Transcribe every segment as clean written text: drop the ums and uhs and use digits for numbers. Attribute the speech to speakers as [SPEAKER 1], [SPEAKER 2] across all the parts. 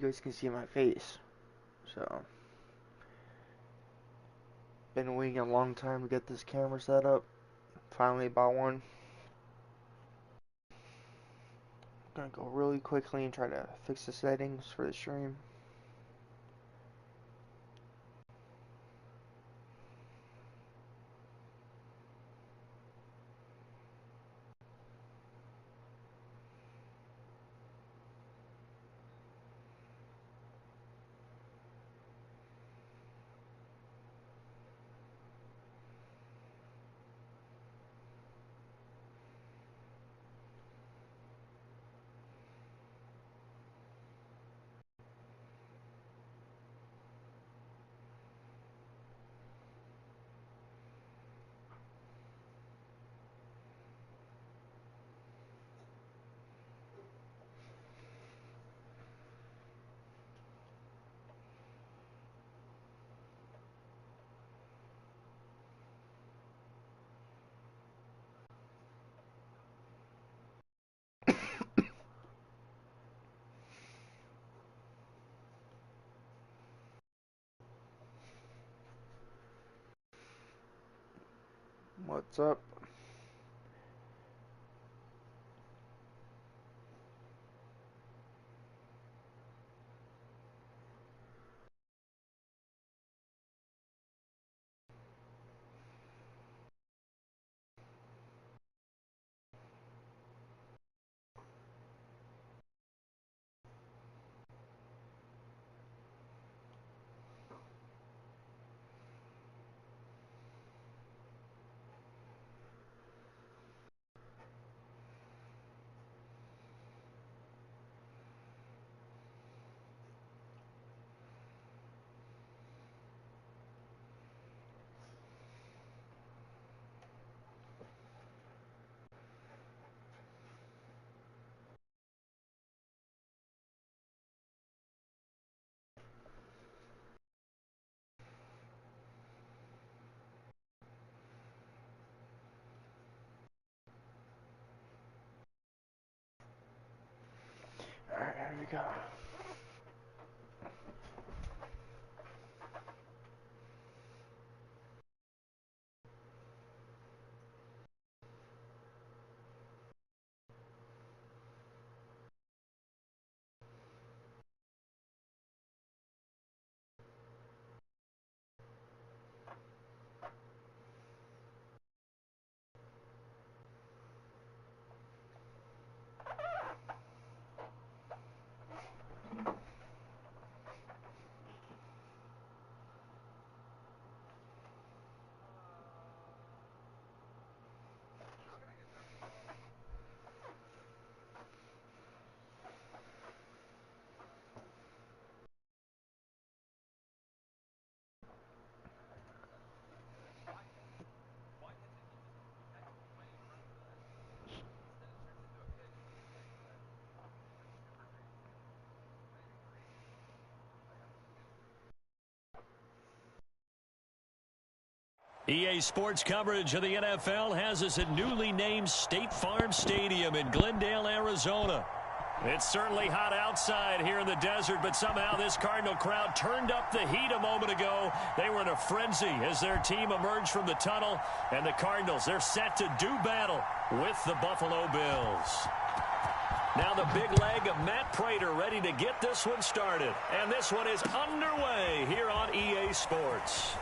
[SPEAKER 1] you guys can see my face. So, been waiting a long time to get this camera set up. Finally bought one. I'm gonna go really quickly and try to fix the settings for the stream. What's up? Alright, here we go.
[SPEAKER 2] EA Sports coverage of the NFL has us at newly named State Farm Stadium in Glendale, Arizona. It's certainly hot outside here in the desert, but somehow this Cardinal crowd turned up the heat a moment ago. They were in a frenzy as their team emerged from the tunnel, and the Cardinals, they're set to do battle with the Buffalo Bills. Now the big leg of Matt Prater ready to get this one started, and this one is underway here on EA Sports.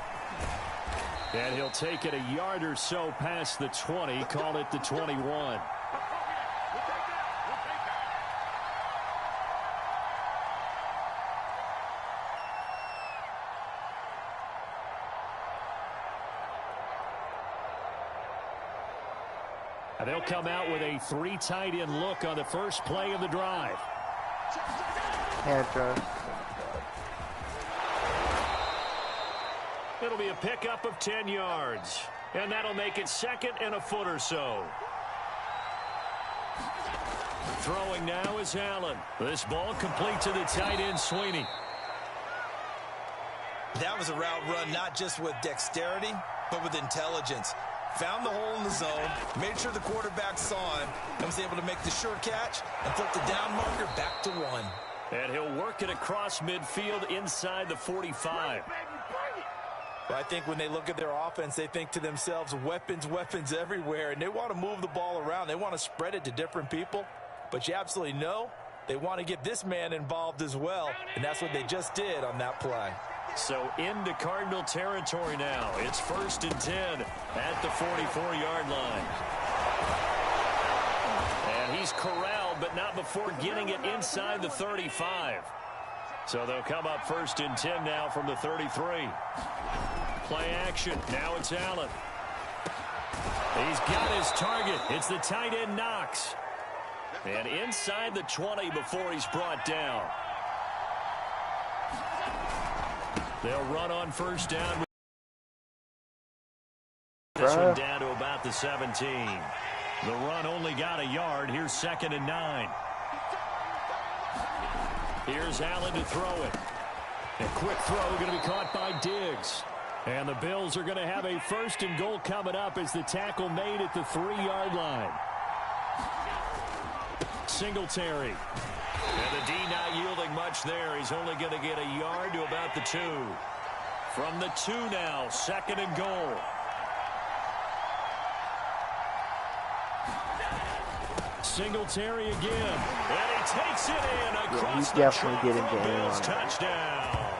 [SPEAKER 2] And he'll take it a yard or so past the 20, call it the 21. And they'll come out with a 3 tight end look on the first play of the drive. It'll be a pickup of 10 yards. And that'll make it second and a foot or so. Throwing now is Allen. This ball complete to the tight end, Sweeney.
[SPEAKER 3] That was a route run not just with dexterity, but with intelligence. Found the hole in the zone, made sure the quarterback saw him, and was able to make the sure catch and flip the down marker back to 1.
[SPEAKER 2] And he'll work it across midfield inside the 45.
[SPEAKER 3] But I think when they look at their offense, they think to themselves, weapons, weapons everywhere, and they want to move the ball around. They want to spread it to different people. But you absolutely know they want to get this man involved as well, and that's what they just did on that play.
[SPEAKER 2] So into Cardinal territory now. It's 1st and 10 at the 44-yard line. And he's corralled, but not before getting it inside the 35. So they'll come up 1st and 10 now from the 33. Play action. Now it's Allen. He's got his target. It's the tight end Knox. And inside the 20 before he's brought down. They'll run on 1st down. This one down to about the 17. The run only got a yard. Here's 2nd and 9. Here's Allen to throw it. A quick throw going to be caught by Diggs. And the Bills are going to have a 1st and goal coming up as the tackle made at the 3-yard line. Singletary. And the D not yielding much there. He's only going to get a yard to about the 2. From the 2 now, 2nd and goal. Singletary again. And he takes it in across the Bills touchdown.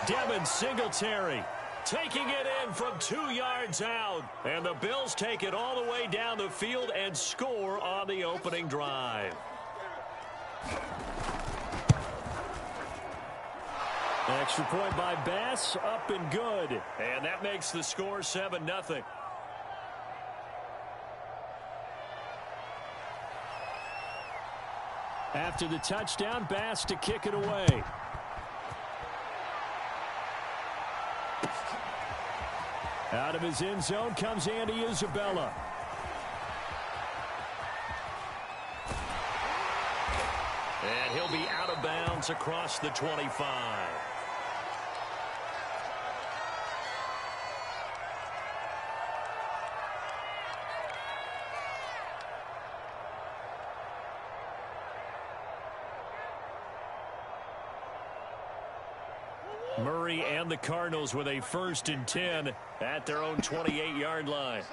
[SPEAKER 2] Devin Singletary taking it in from 2 yards out. And the Bills take it all the way down the field and score on the opening drive. Extra point by Bass, up and good. And that makes the score 7-0. After the touchdown, Bass to kick it away. Out of his end zone comes Andy Isabella. And he'll be out of bounds across the 25. Murray and the Cardinals with a 1st and 10 at their own 28-yard line.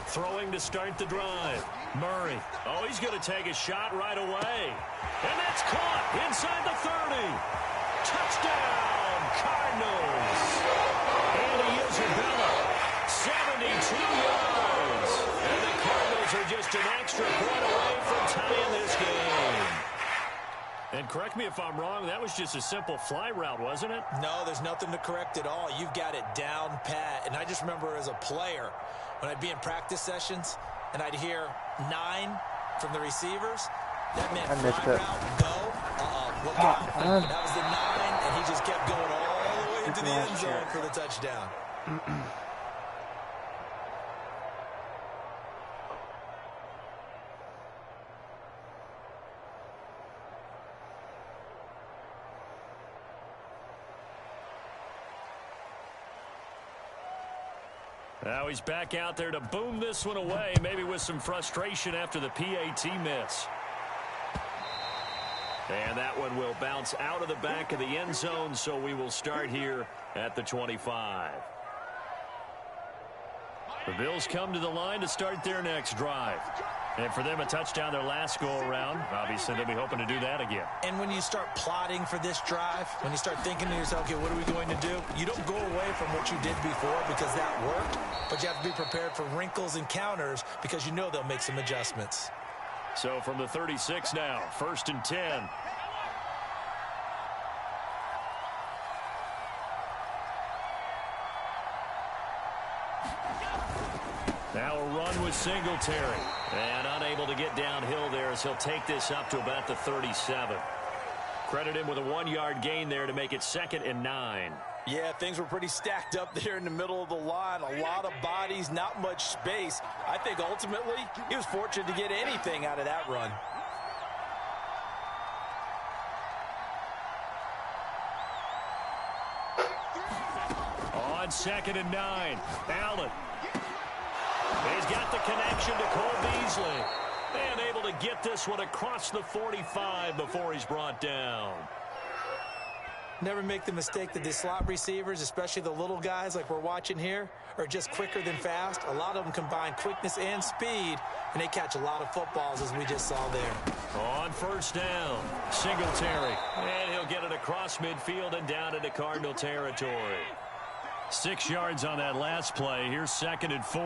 [SPEAKER 2] Throwing to start the drive. Murray. Oh, he's going to take a shot right away. And that's caught inside the 30. Touchdown, Cardinals. Andy Isabella, 72 yards. And the Cardinals are just an extra point away from tying this game. And correct me if I'm wrong, that was just a simple fly route, wasn't it?
[SPEAKER 3] No, there's nothing to correct at all. You've got it down pat. And I just remember as a player, when I'd be in practice sessions and I'd hear 9 from the receivers, that meant fly route, go, look out. That was the 9, and he just kept going all the way into the end zone for the touchdown.
[SPEAKER 2] Now he's back out there to boom this one away, maybe with some frustration after the PAT miss. And that one will bounce out of the back of the end zone, so we will start here at the 25. The Bills come to the line to start their next drive. And for them, a touchdown their last go-around. Obviously, they'll be hoping to do that again.
[SPEAKER 3] And when you start plotting for this drive, when you start thinking to yourself, okay, what are we going to do? You don't go away from what you did before because that worked, but you have to be prepared for wrinkles and counters because you know they'll make some adjustments.
[SPEAKER 2] So from the 36 now, 1st and 10. Now a run with Singletary. And unable to get downhill there as he'll take this up to about the 37. Credit him with a 1-yard gain there to make it 2nd and 9.
[SPEAKER 3] Yeah, things were pretty stacked up there in the middle of the line. A lot of bodies, not much space. I think ultimately he was fortunate to get anything out of that run.
[SPEAKER 2] On 2nd and 9, Allen. He's got the connection to Cole Beasley. And able to get this one across the 45 before he's brought down.
[SPEAKER 3] Never make the mistake that the slot receivers, especially the little guys like we're watching here, are just quicker than fast. A lot of them combine quickness and speed, and they catch a lot of footballs, as we just saw there.
[SPEAKER 2] On first down, Singletary. And he'll get it across midfield and down into Cardinal territory. 6 yards on that last play. Here's 2nd and 4.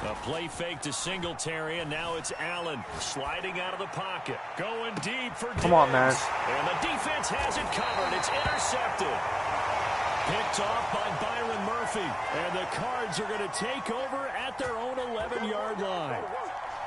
[SPEAKER 2] A play fake to Singletary, and now it's Allen sliding out of the pocket. Going deep for Diggs.
[SPEAKER 1] Come on, man.
[SPEAKER 2] And the defense has it covered. It's intercepted. Picked off by Byron Murphy. And the Cards are going to take over at their own 11-yard line.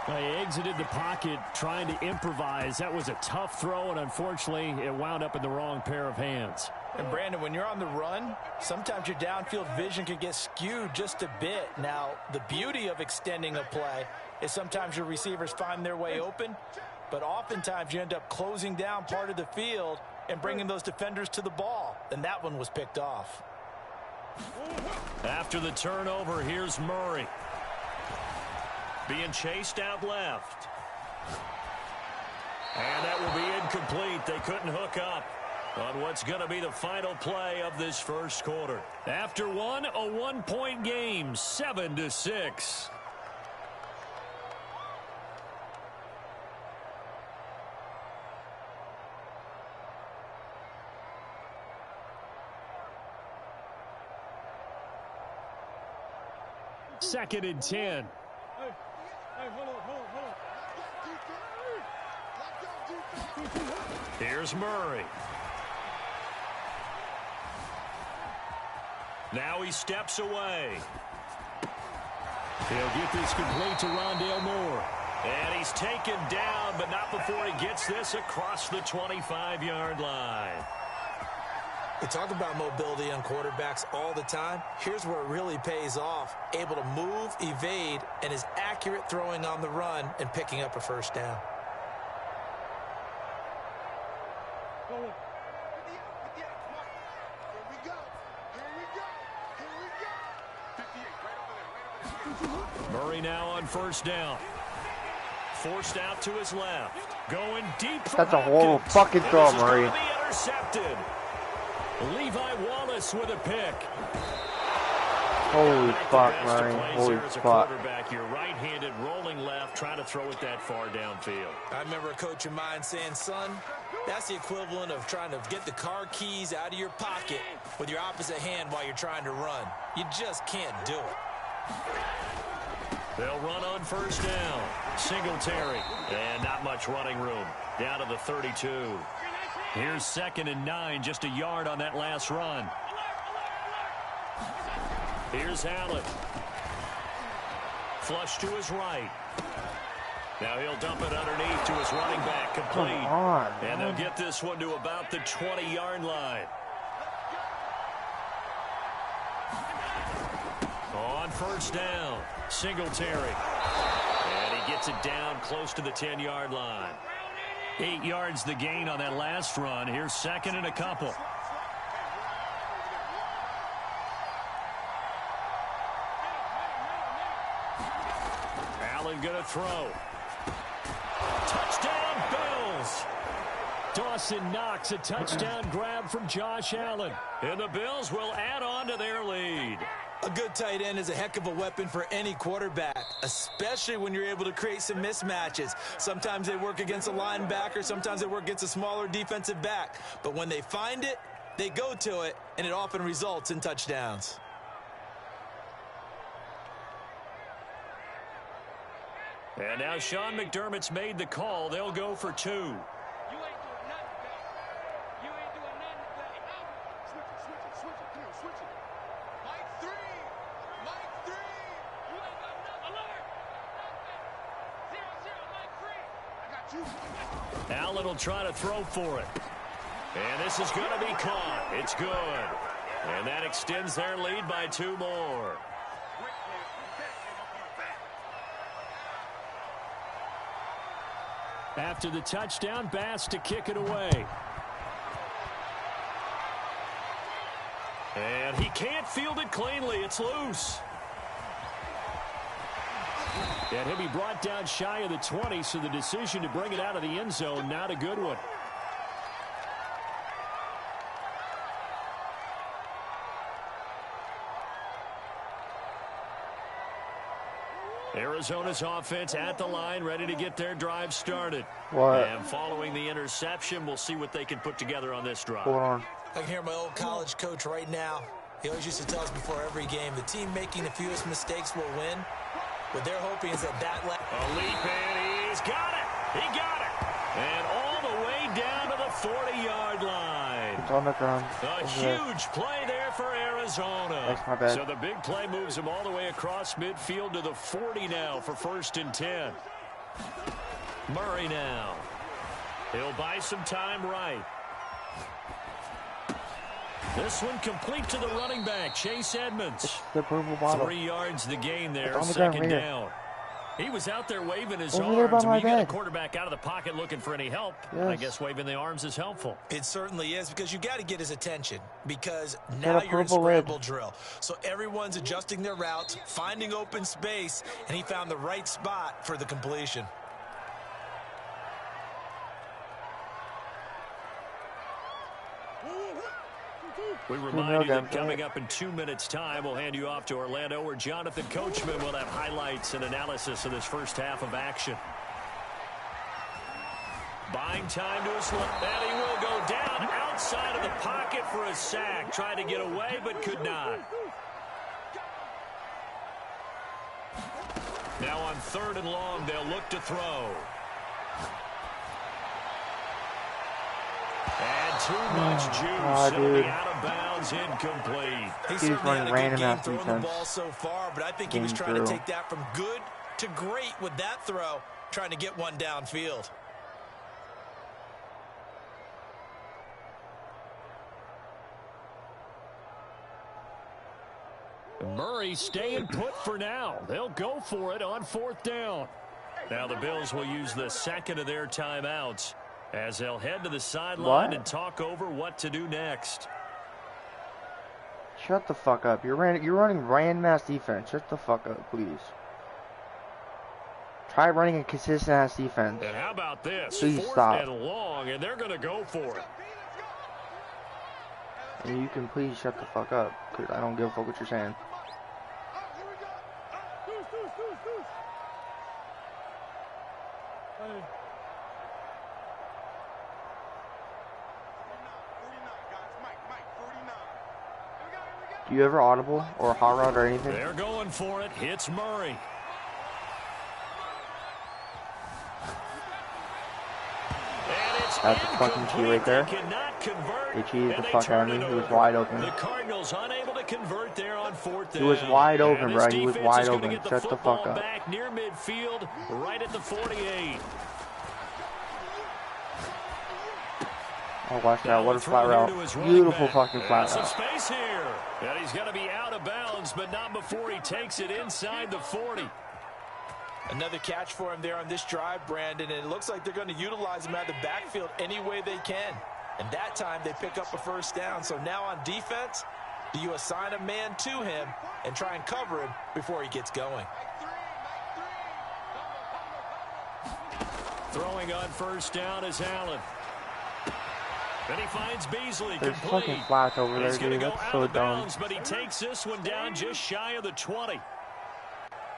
[SPEAKER 4] He exited the pocket trying to improvise. That was a tough throw, and unfortunately, it wound up in the wrong pair of hands.
[SPEAKER 3] And, Brandon, when you're on the run, sometimes your downfield vision can get skewed just a bit. Now, the beauty of extending a play is sometimes your receivers find their way open, but oftentimes you end up closing down part of the field and bringing those defenders to the ball. And that one was picked off.
[SPEAKER 2] After the turnover, here's Murray. Being chased out left. And that will be incomplete. They couldn't hook up on what's going to be the final play of this first quarter. After one, a 1-point game, 7-6.
[SPEAKER 4] Second and 10.
[SPEAKER 2] Here's Murray. Now he steps away.
[SPEAKER 4] He'll get this complete to Rondale Moore.
[SPEAKER 2] And he's taken down, but not before he gets this across the 25-yard line.
[SPEAKER 3] We talk about mobility on quarterbacks all the time. Here's where it really pays off. Able to move, evade, and is accurate throwing on the run and picking up a first down.
[SPEAKER 2] Murray now on first down. Forced out to his left. Going deep for
[SPEAKER 1] That's a horrible fucking throw, Murray.
[SPEAKER 2] Intercepted. Levi Wallace with a pick.
[SPEAKER 1] Holy fuck, Murray. Holy fuck.
[SPEAKER 2] You're right-handed, rolling left, trying to throw it that far downfield.
[SPEAKER 3] I remember a coach of mine saying, son, that's the equivalent of trying to get the car keys out of your pocket with your opposite hand while you're trying to run. You just can't do it.
[SPEAKER 2] They'll run on first down. Singletary. And not much running room. Down to the 32. Here's 2nd and 9, just a yard on that last run. Here's Allen. Flush to his right. Now he'll dump it underneath to his running back, complete.
[SPEAKER 1] Come on,
[SPEAKER 2] and they'll get this one to about the 20-yard line. On first down, Singletary. And he gets it down close to the 10-yard line. 8 yards the gain on that last run. Here's 2nd and a couple. Allen gonna throw. Touchdown, Bills.
[SPEAKER 4] Dawson Knox, a touchdown grab from Josh Allen.
[SPEAKER 2] And the Bills will add on to their lead.
[SPEAKER 3] A good tight end is a heck of a weapon for any quarterback, especially when you're able to create some mismatches. Sometimes they work against a linebacker, sometimes they work against a smaller defensive back. But when they find it, they go to it, and it often results in touchdowns.
[SPEAKER 2] And now Sean McDermott's made the call. They'll go for 2. Allen will try to throw for it. And this is going to be caught. It's good. And that extends their lead by 2 more.
[SPEAKER 4] After the touchdown, Bass to kick it away.
[SPEAKER 2] And he can't field it cleanly. It's loose.
[SPEAKER 4] And he'll be brought down shy of the 20, so the decision to bring it out of the end zone, not a good one. Arizona's offense at the line, ready to get their drive started.
[SPEAKER 1] What?
[SPEAKER 4] And following the interception, we'll see what they can put together on this drive.
[SPEAKER 1] Hold on.
[SPEAKER 3] I can hear my old college coach right now. He always used to tell us before every game, the team making the fewest mistakes will win. What they're hoping is that
[SPEAKER 4] a leap, and he's got it. He got it. And all the way down to the 40-yard line.
[SPEAKER 1] It's on the ground.
[SPEAKER 4] A huge play there for Arizona.
[SPEAKER 1] That's my bad.
[SPEAKER 4] So the big play moves him all the way across midfield to the 40 now for 1st and 10. Murray now. He'll buy some time right. This one complete to the running back, Chase Edmonds.
[SPEAKER 1] It's the purple bottle.
[SPEAKER 4] 3 yards the gain there,
[SPEAKER 1] the
[SPEAKER 4] 2nd down. He was out there waving his
[SPEAKER 1] Over
[SPEAKER 4] arms.
[SPEAKER 1] there
[SPEAKER 4] When you got a
[SPEAKER 1] bed.
[SPEAKER 4] quarterback out of the pocket looking for any help,
[SPEAKER 1] Yes.
[SPEAKER 4] I guess waving the arms is helpful.
[SPEAKER 3] It certainly is, because you got to get his attention, because
[SPEAKER 1] Got
[SPEAKER 3] now
[SPEAKER 1] a
[SPEAKER 3] you're in
[SPEAKER 1] purple lid.
[SPEAKER 3] scramble drill. So everyone's adjusting their routes, finding open space, and he found the right spot for the completion.
[SPEAKER 4] We remind you that coming up in 2 minutes' time, we'll hand you off to Orlando, where Jonathan Coachman will have highlights and analysis of this first half of action. Buying time to his left, and he will go down outside of the pocket for a sack. Tried to get away, but could not. Now on 3rd and long, they'll look to throw. And too much juice. It'll be out of bounds, incomplete.
[SPEAKER 3] He
[SPEAKER 1] He's
[SPEAKER 3] certainly had
[SPEAKER 1] running
[SPEAKER 3] a
[SPEAKER 1] random
[SPEAKER 3] good game
[SPEAKER 1] after
[SPEAKER 3] throwing the
[SPEAKER 1] defense.
[SPEAKER 3] ball so far, but I think he was trying to take that from good to great with that throw, trying to get one downfield.
[SPEAKER 4] Murray staying put for now. They'll go for it on 4th down. Now the Bills will use the 2nd of their timeouts as they'll head to the sideline and talk over what to do next.
[SPEAKER 1] Shut the fuck up. You're running random ass defense. Shut the fuck up, please. Try running a consistent ass defense.
[SPEAKER 4] And how about this?
[SPEAKER 1] Please
[SPEAKER 4] 4th
[SPEAKER 1] stop.
[SPEAKER 4] and long, and they're going to go for it.
[SPEAKER 1] And you can please shut the fuck up, because I don't give a fuck what you're saying. Do you ever audible or hot rod or anything?
[SPEAKER 4] They're going for it. It's Murray.
[SPEAKER 1] That's a fucking key right there. They cheated the fuck out of me. He was wide open.
[SPEAKER 4] The Cardinals unable to convert there on 4th down.
[SPEAKER 1] He was wide open, bro. He was wide
[SPEAKER 4] open.
[SPEAKER 1] open. Shut the fuck up.
[SPEAKER 4] Back near midfield, right at the 48.
[SPEAKER 1] Oh, watch that. What a flat route. Beautiful fucking flat
[SPEAKER 4] Some
[SPEAKER 1] route.
[SPEAKER 4] space here. And he's going to be out of bounds, but not before he takes it inside the 40.
[SPEAKER 3] Another catch for him there on this drive, Brandon, and it looks like they're going to utilize him out of the backfield any way they can. And that time they pick up a 1st down. So now on defense, do you assign a man to him and try and cover him before he gets going?
[SPEAKER 4] Throwing on 1st down is Allen. And he finds Beasley.
[SPEAKER 1] There's
[SPEAKER 4] complete.
[SPEAKER 1] fucking flats over there,
[SPEAKER 4] He's going to
[SPEAKER 1] dude.
[SPEAKER 4] go
[SPEAKER 1] That's
[SPEAKER 4] out
[SPEAKER 1] so
[SPEAKER 4] of
[SPEAKER 1] dumb.
[SPEAKER 4] bounds, but he takes this one down just shy of the 20.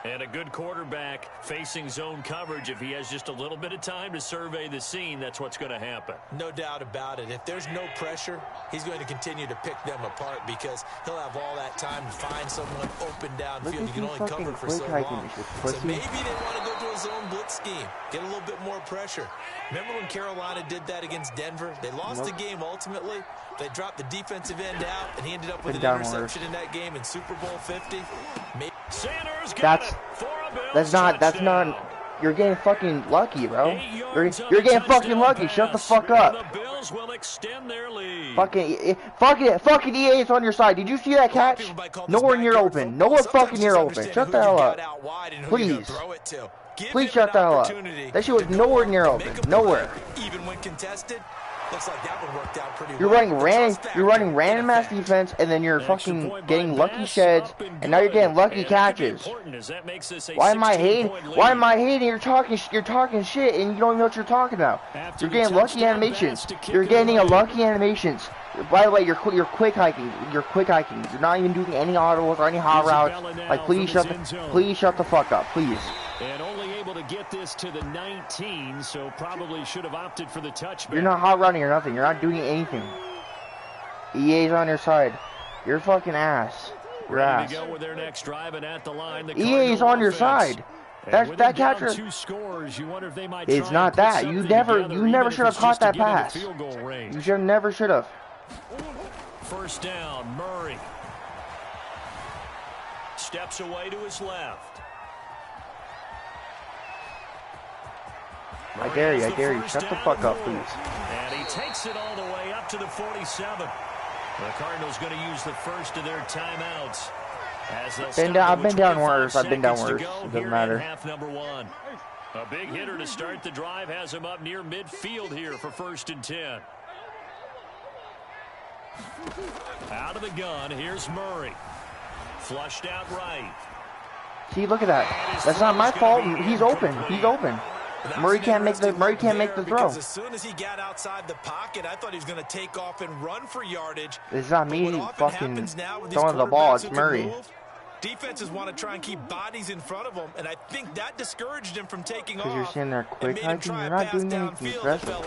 [SPEAKER 4] And a good quarterback facing zone coverage. If he has just a little bit of time to survey the scene, that's what's going to happen.
[SPEAKER 3] No doubt about it. If there's no pressure, he's going to continue to pick them apart because he'll have all that time to find someone open downfield. You can only cover for so long. So maybe they want to go to a zone blitz scheme, get a little bit more pressure. Remember when Carolina did that against Denver? They lost the game ultimately. They dropped the defensive end out, and he ended up with an interception in that game in Super Bowl 50.
[SPEAKER 4] Sanders got it for a Bills
[SPEAKER 1] that's not, you're getting fucking lucky, bro. You're getting fucking lucky. Shut the fuck up.
[SPEAKER 4] The Bills will extend their lead.
[SPEAKER 1] Fucking EA is on your side. Did you see that catch? Nowhere near open. Nowhere fucking near open. Shut the hell up. Please. Please shut the hell up. That shit was nowhere near open. Nowhere.
[SPEAKER 3] Even when contested. Looks like that one worked out pretty
[SPEAKER 1] You're
[SPEAKER 3] well.
[SPEAKER 1] running random ass defense, and then you're fucking getting lucky sheds, and now you're getting lucky catches. Why am I hating? Why am I hating? You're talking shit, and you don't even know what you're talking about. You're getting lucky animations. You're getting a lucky animations. By the way, you're quick hiking. You're quick hiking. You're not even doing any autos or any hot routes. Like, please shut the fuck up, please.
[SPEAKER 2] And only able to get this to the 19, so probably should have opted for the touchback.
[SPEAKER 1] You're not hot running or nothing. You're not doing anything. EA's on your side. You're fucking ass. You're ass.
[SPEAKER 2] To go with their next drive, and at the line, the
[SPEAKER 1] EA's on your side. That catcher. It's not that. You never should have caught that pass. You never should have.
[SPEAKER 2] First down, Murray. Steps away to his left.
[SPEAKER 1] I dare you. Shut the fuck up, please.
[SPEAKER 2] And he takes it all the way up to the 47. The Cardinals going to use the first of their timeouts.
[SPEAKER 1] I've been down worse. It doesn't matter.
[SPEAKER 2] Half number one. A big hitter to start the drive has him up near midfield here for 1st and 10. Out of the gun, here's Murray. Flushed out right.
[SPEAKER 1] See, look at that. That's not my fault. He's open. Murray can't make the throw.
[SPEAKER 3] Because as soon as he got outside the pocket, I thought he was going to take off and run for yardage.
[SPEAKER 1] It's not me fucking throwing the ball. It's Murray.
[SPEAKER 3] Defenses want to try and keep bodies in front of him, and I think that discouraged him from taking off.
[SPEAKER 1] Because you're sitting there quick hiking, you're not doing anything impressive.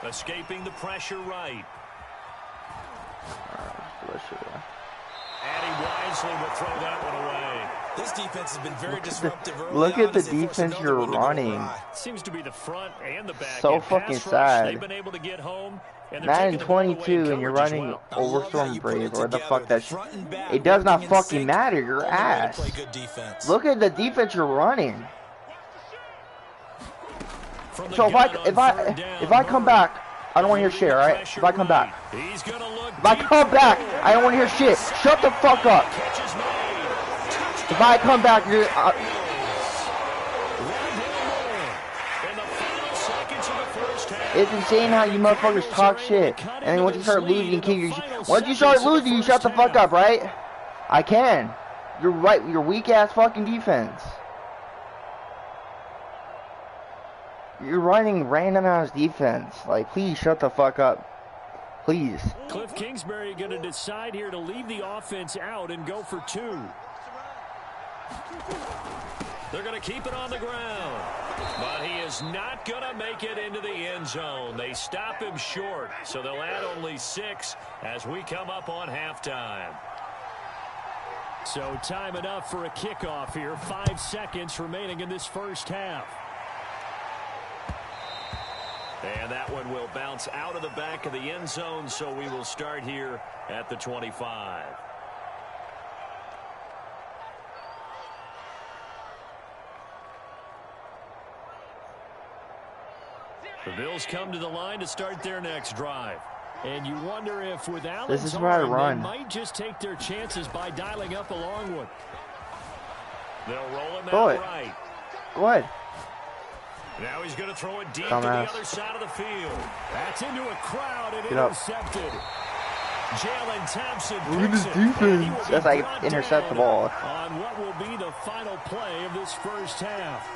[SPEAKER 2] Escaping the pressure right. And he wisely will throw that one away.
[SPEAKER 3] This defense has been very disruptive early
[SPEAKER 1] Look at
[SPEAKER 3] on
[SPEAKER 1] the defense you're running.
[SPEAKER 2] Seems to be the front and the back.
[SPEAKER 1] So fucking sad.
[SPEAKER 2] They've been able to get home.
[SPEAKER 1] Madden22 and you're running Overstorm Brave or the fuck that shit. It does not fucking matter. You're ass. Look at the defense you're running. So if I come back, I don't want to hear shit, alright? If I come back, I don't want to hear shit. Shut the fuck up. If I come back, you're... It's insane how you motherfuckers talk shit. And then once you start losing, you shut the fuck up, right? I can. You're right. Your weak ass fucking defense. You're running random ass defense. Like, please shut the fuck up. Please.
[SPEAKER 2] Cliff Kingsbury going to decide here to leave the offense out and go for 2. They're going to keep it on the ground. But he is not going to make it into the end zone. They stop him short, so they'll add only 6 as we come up on halftime. So time enough for a kickoff here. 5 seconds remaining in this first half. And that one will bounce out of the back of the end zone, so we will start here at the 25. The Bills come to the line to start their next drive. And you wonder if with Allen's arm, they might just take their chances by dialing up a long one. They'll roll him out right.
[SPEAKER 1] Go ahead.
[SPEAKER 2] Now he's going to throw it deep to the other side of the field. That's into a crowd and intercepted. Jalen Thompson picks it.
[SPEAKER 1] Defense. That's like intercept the ball.
[SPEAKER 2] On what will be the final play of this first half.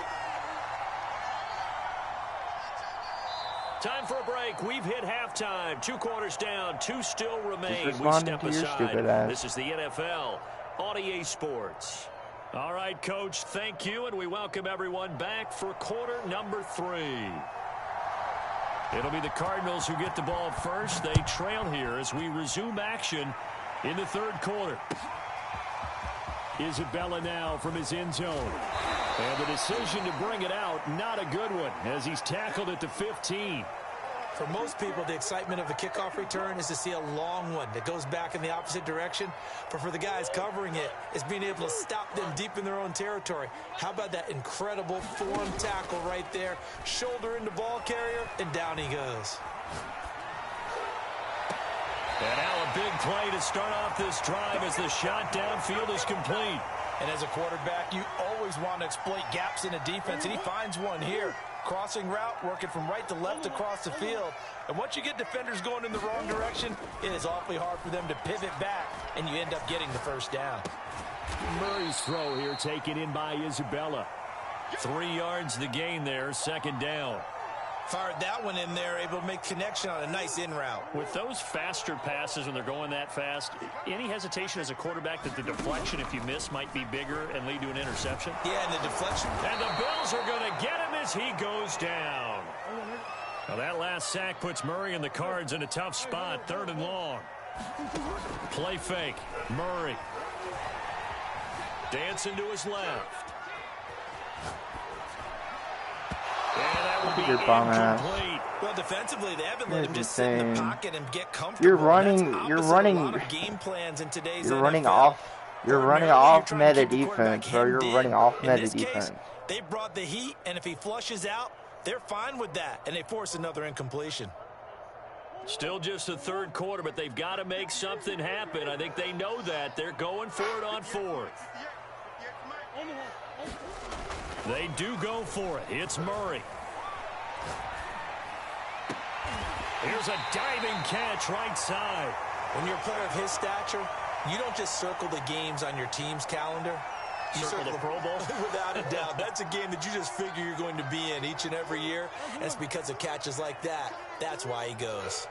[SPEAKER 2] Time for a break. We've hit halftime. 2 quarters down. 2 still remain. We step aside. This is the NFL on EA Sports. All right, Coach, thank you, and we welcome everyone back for quarter number 3. It'll be the Cardinals who get the ball first. They trail here as we resume action in the 3rd quarter. Isabella now from his end zone. And the decision to bring it out, not a good one, as he's tackled at the 15.
[SPEAKER 3] For most people, the excitement of the kickoff return is to see a long one that goes back in the opposite direction. But for the guys covering it, it's being able to stop them deep in their own territory. How about that incredible form tackle right there? Shoulder into ball carrier, and down he goes.
[SPEAKER 2] And now a big play to start off this drive as the shot downfield is complete.
[SPEAKER 3] And as a quarterback, you always want to exploit gaps in a defense, and he finds one here. Crossing route, working from right to left across the field. And once you get defenders going in the wrong direction, it is awfully hard for them to pivot back, and you end up getting the first down.
[SPEAKER 2] Murray's throw here taken in by Isabella. 3 yards the gain there, second down.
[SPEAKER 3] Fired that one in there, able to make connection on a nice in route.
[SPEAKER 2] With those faster passes when they're going that fast, any hesitation as a quarterback that the deflection, if you miss, might be bigger and lead to an interception?
[SPEAKER 3] Yeah, and the deflection.
[SPEAKER 2] And the Bills are going to get him as he goes down. Now that last sack puts Murray and the Cards in a tough spot, 3rd and long. Play fake, Murray. Dancing to his left. And that will be incomplete.
[SPEAKER 3] Well, defensively, they haven't let him just sit in the pocket and get comfortable.
[SPEAKER 1] You're running off meta defense, bro. You're running off meta defense.
[SPEAKER 3] They brought the heat, and if he flushes out, they're fine with that, and they force another incompletion.
[SPEAKER 2] Still just the 3rd quarter, but they've got to make something happen. I think they know that. They're going for it on 4th. They do go for it. It's Murray. Here's a diving catch right side.
[SPEAKER 3] When you're a player of his stature, you don't just circle the games on your team's calendar. You circle the Pro Bowl? Without a doubt. That's a game that you just figure you're going to be in each and every year. And it's because of catches like that. That's why he goes.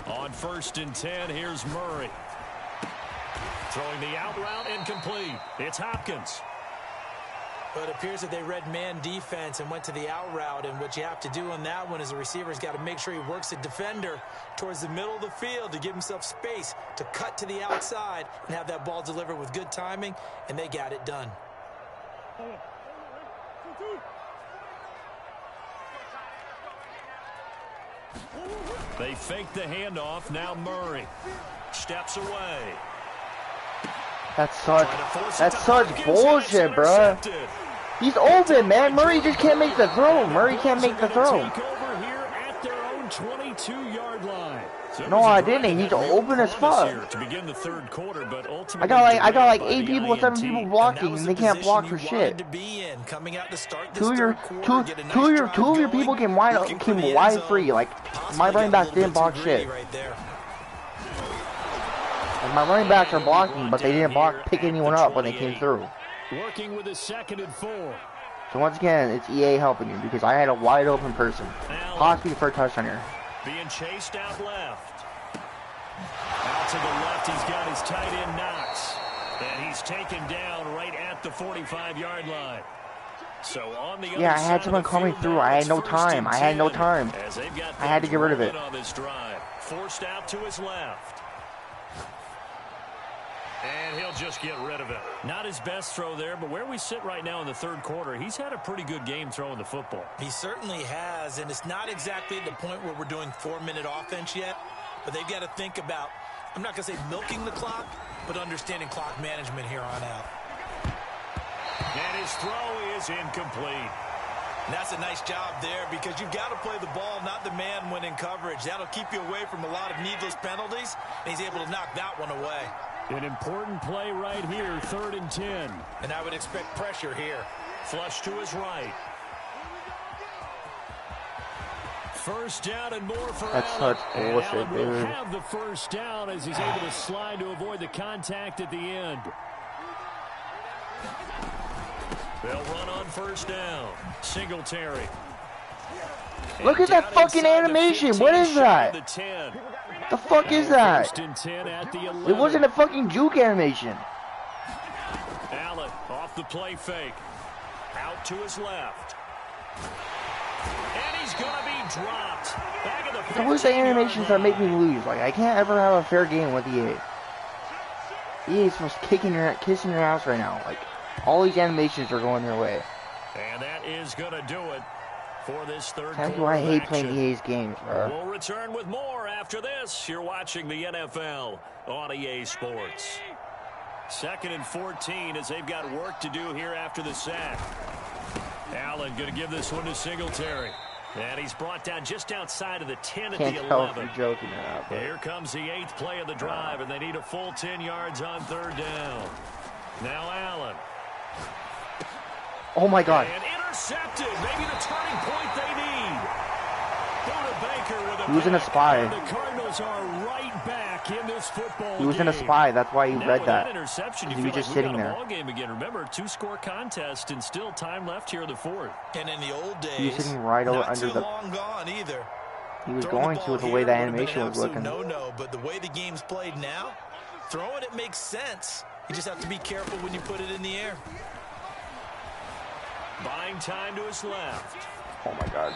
[SPEAKER 2] On 1st and 10, here's Murray. Throwing the out route, incomplete. It's Hopkins.
[SPEAKER 3] But it appears that they read man defense and went to the out route. And what you have to do on that one is the receiver's got to make sure he works the defender towards the middle of the field to give himself space to cut to the outside and have that ball delivered with good timing. And they got it done.
[SPEAKER 2] They fake the handoff. Now Murray steps away.
[SPEAKER 1] That's such bullshit, bro. He's open, man. Murray just can't make the throw. Murray can't make the throw. No, I didn't. He's open as fuck.
[SPEAKER 2] To begin the 3rd quarter, but
[SPEAKER 1] I got like 8 people, 7 people blocking, and they can't block for shit. Two of your people came wide free. Like my running back didn't block shit. And my running backs are blocking, but they didn't pick anyone up when they came through.
[SPEAKER 2] Working with a 2nd and 4.
[SPEAKER 1] So once again, it's EA helping you because I had a wide open person. Possibly for a touchdown here.
[SPEAKER 2] Being chased out left. Out to the left, he's got his tight end Knox. And he's taken down right at the 45-yard line. So on the
[SPEAKER 1] I had someone coming through. I had no time. I had to get rid of it.
[SPEAKER 2] On this drive. Forced out to his left. And he'll just get rid of it. Not his best throw there, but where we sit right now in the 3rd quarter, he's had a pretty good game throwing the football.
[SPEAKER 3] He certainly has, and it's not exactly at the point where we're doing 4-minute offense yet, but they've got to think about, I'm not going to say milking the clock, but understanding clock management here on out.
[SPEAKER 2] And his throw is incomplete.
[SPEAKER 3] And that's a nice job there because you've got to play the ball, not the man when in coverage. That'll keep you away from a lot of needless penalties, and he's able to knock that one away.
[SPEAKER 2] An important play right here, 3rd and 10.
[SPEAKER 3] And I would expect pressure here.
[SPEAKER 2] Flush to his right. First down and more for
[SPEAKER 1] That's
[SPEAKER 2] Allen.
[SPEAKER 1] such bullshit, dude.
[SPEAKER 2] Will have the first down as he's able to slide to avoid the contact at the end. They'll run on 1st down. Singletary.
[SPEAKER 1] Look at that fucking animation. What is that? The fuck is that? It wasn't a fucking juke animation.
[SPEAKER 2] Allen off the play fake. Out to his left. And he's going to be dropped. Back of the
[SPEAKER 1] So what's the animations that make me lose? Like, I can't ever have a fair game with EA. EA is just kissing your ass right now. Like, all these animations are going their way.
[SPEAKER 2] And that is going to do it for this 3rd quarter.
[SPEAKER 1] That's why I hate playing EA's games, bro.
[SPEAKER 2] We'll return with more after this. You're watching the NFL on EA Sports. 2nd and 14 as they've got work to do here after the sack. Allen going to give this one to Singletary. And he's brought down just outside of the 10 at
[SPEAKER 1] Can't
[SPEAKER 2] the
[SPEAKER 1] tell if
[SPEAKER 2] 11.
[SPEAKER 1] you're joking or not, but...
[SPEAKER 2] Here comes the 8th play of the drive, and they need a full 10 yards on 3rd down. Now Allen.
[SPEAKER 1] Oh my God.
[SPEAKER 2] And intercepted. Maybe the turning point they need. Buda Baker with a
[SPEAKER 1] He was in a spy.
[SPEAKER 2] The Cardinals are right back in this football
[SPEAKER 1] He was in a
[SPEAKER 2] game.
[SPEAKER 1] spy. That's why he
[SPEAKER 2] Now,
[SPEAKER 1] read that.
[SPEAKER 2] Interception, you
[SPEAKER 1] He was
[SPEAKER 2] feel
[SPEAKER 1] just
[SPEAKER 2] like
[SPEAKER 1] sitting
[SPEAKER 2] we got
[SPEAKER 1] there.
[SPEAKER 2] a ball game again. Remember, 2-score contest and still time left here in the 4th.
[SPEAKER 3] And in the old days,
[SPEAKER 1] He was sitting right over under the...
[SPEAKER 3] long gone either.
[SPEAKER 1] He was going to with the way the animation was looking.
[SPEAKER 3] No, but the way the game's played now, throwing it makes sense. You just have to be careful when you put it in the air.
[SPEAKER 2] Buying time to his left.
[SPEAKER 1] Oh my God.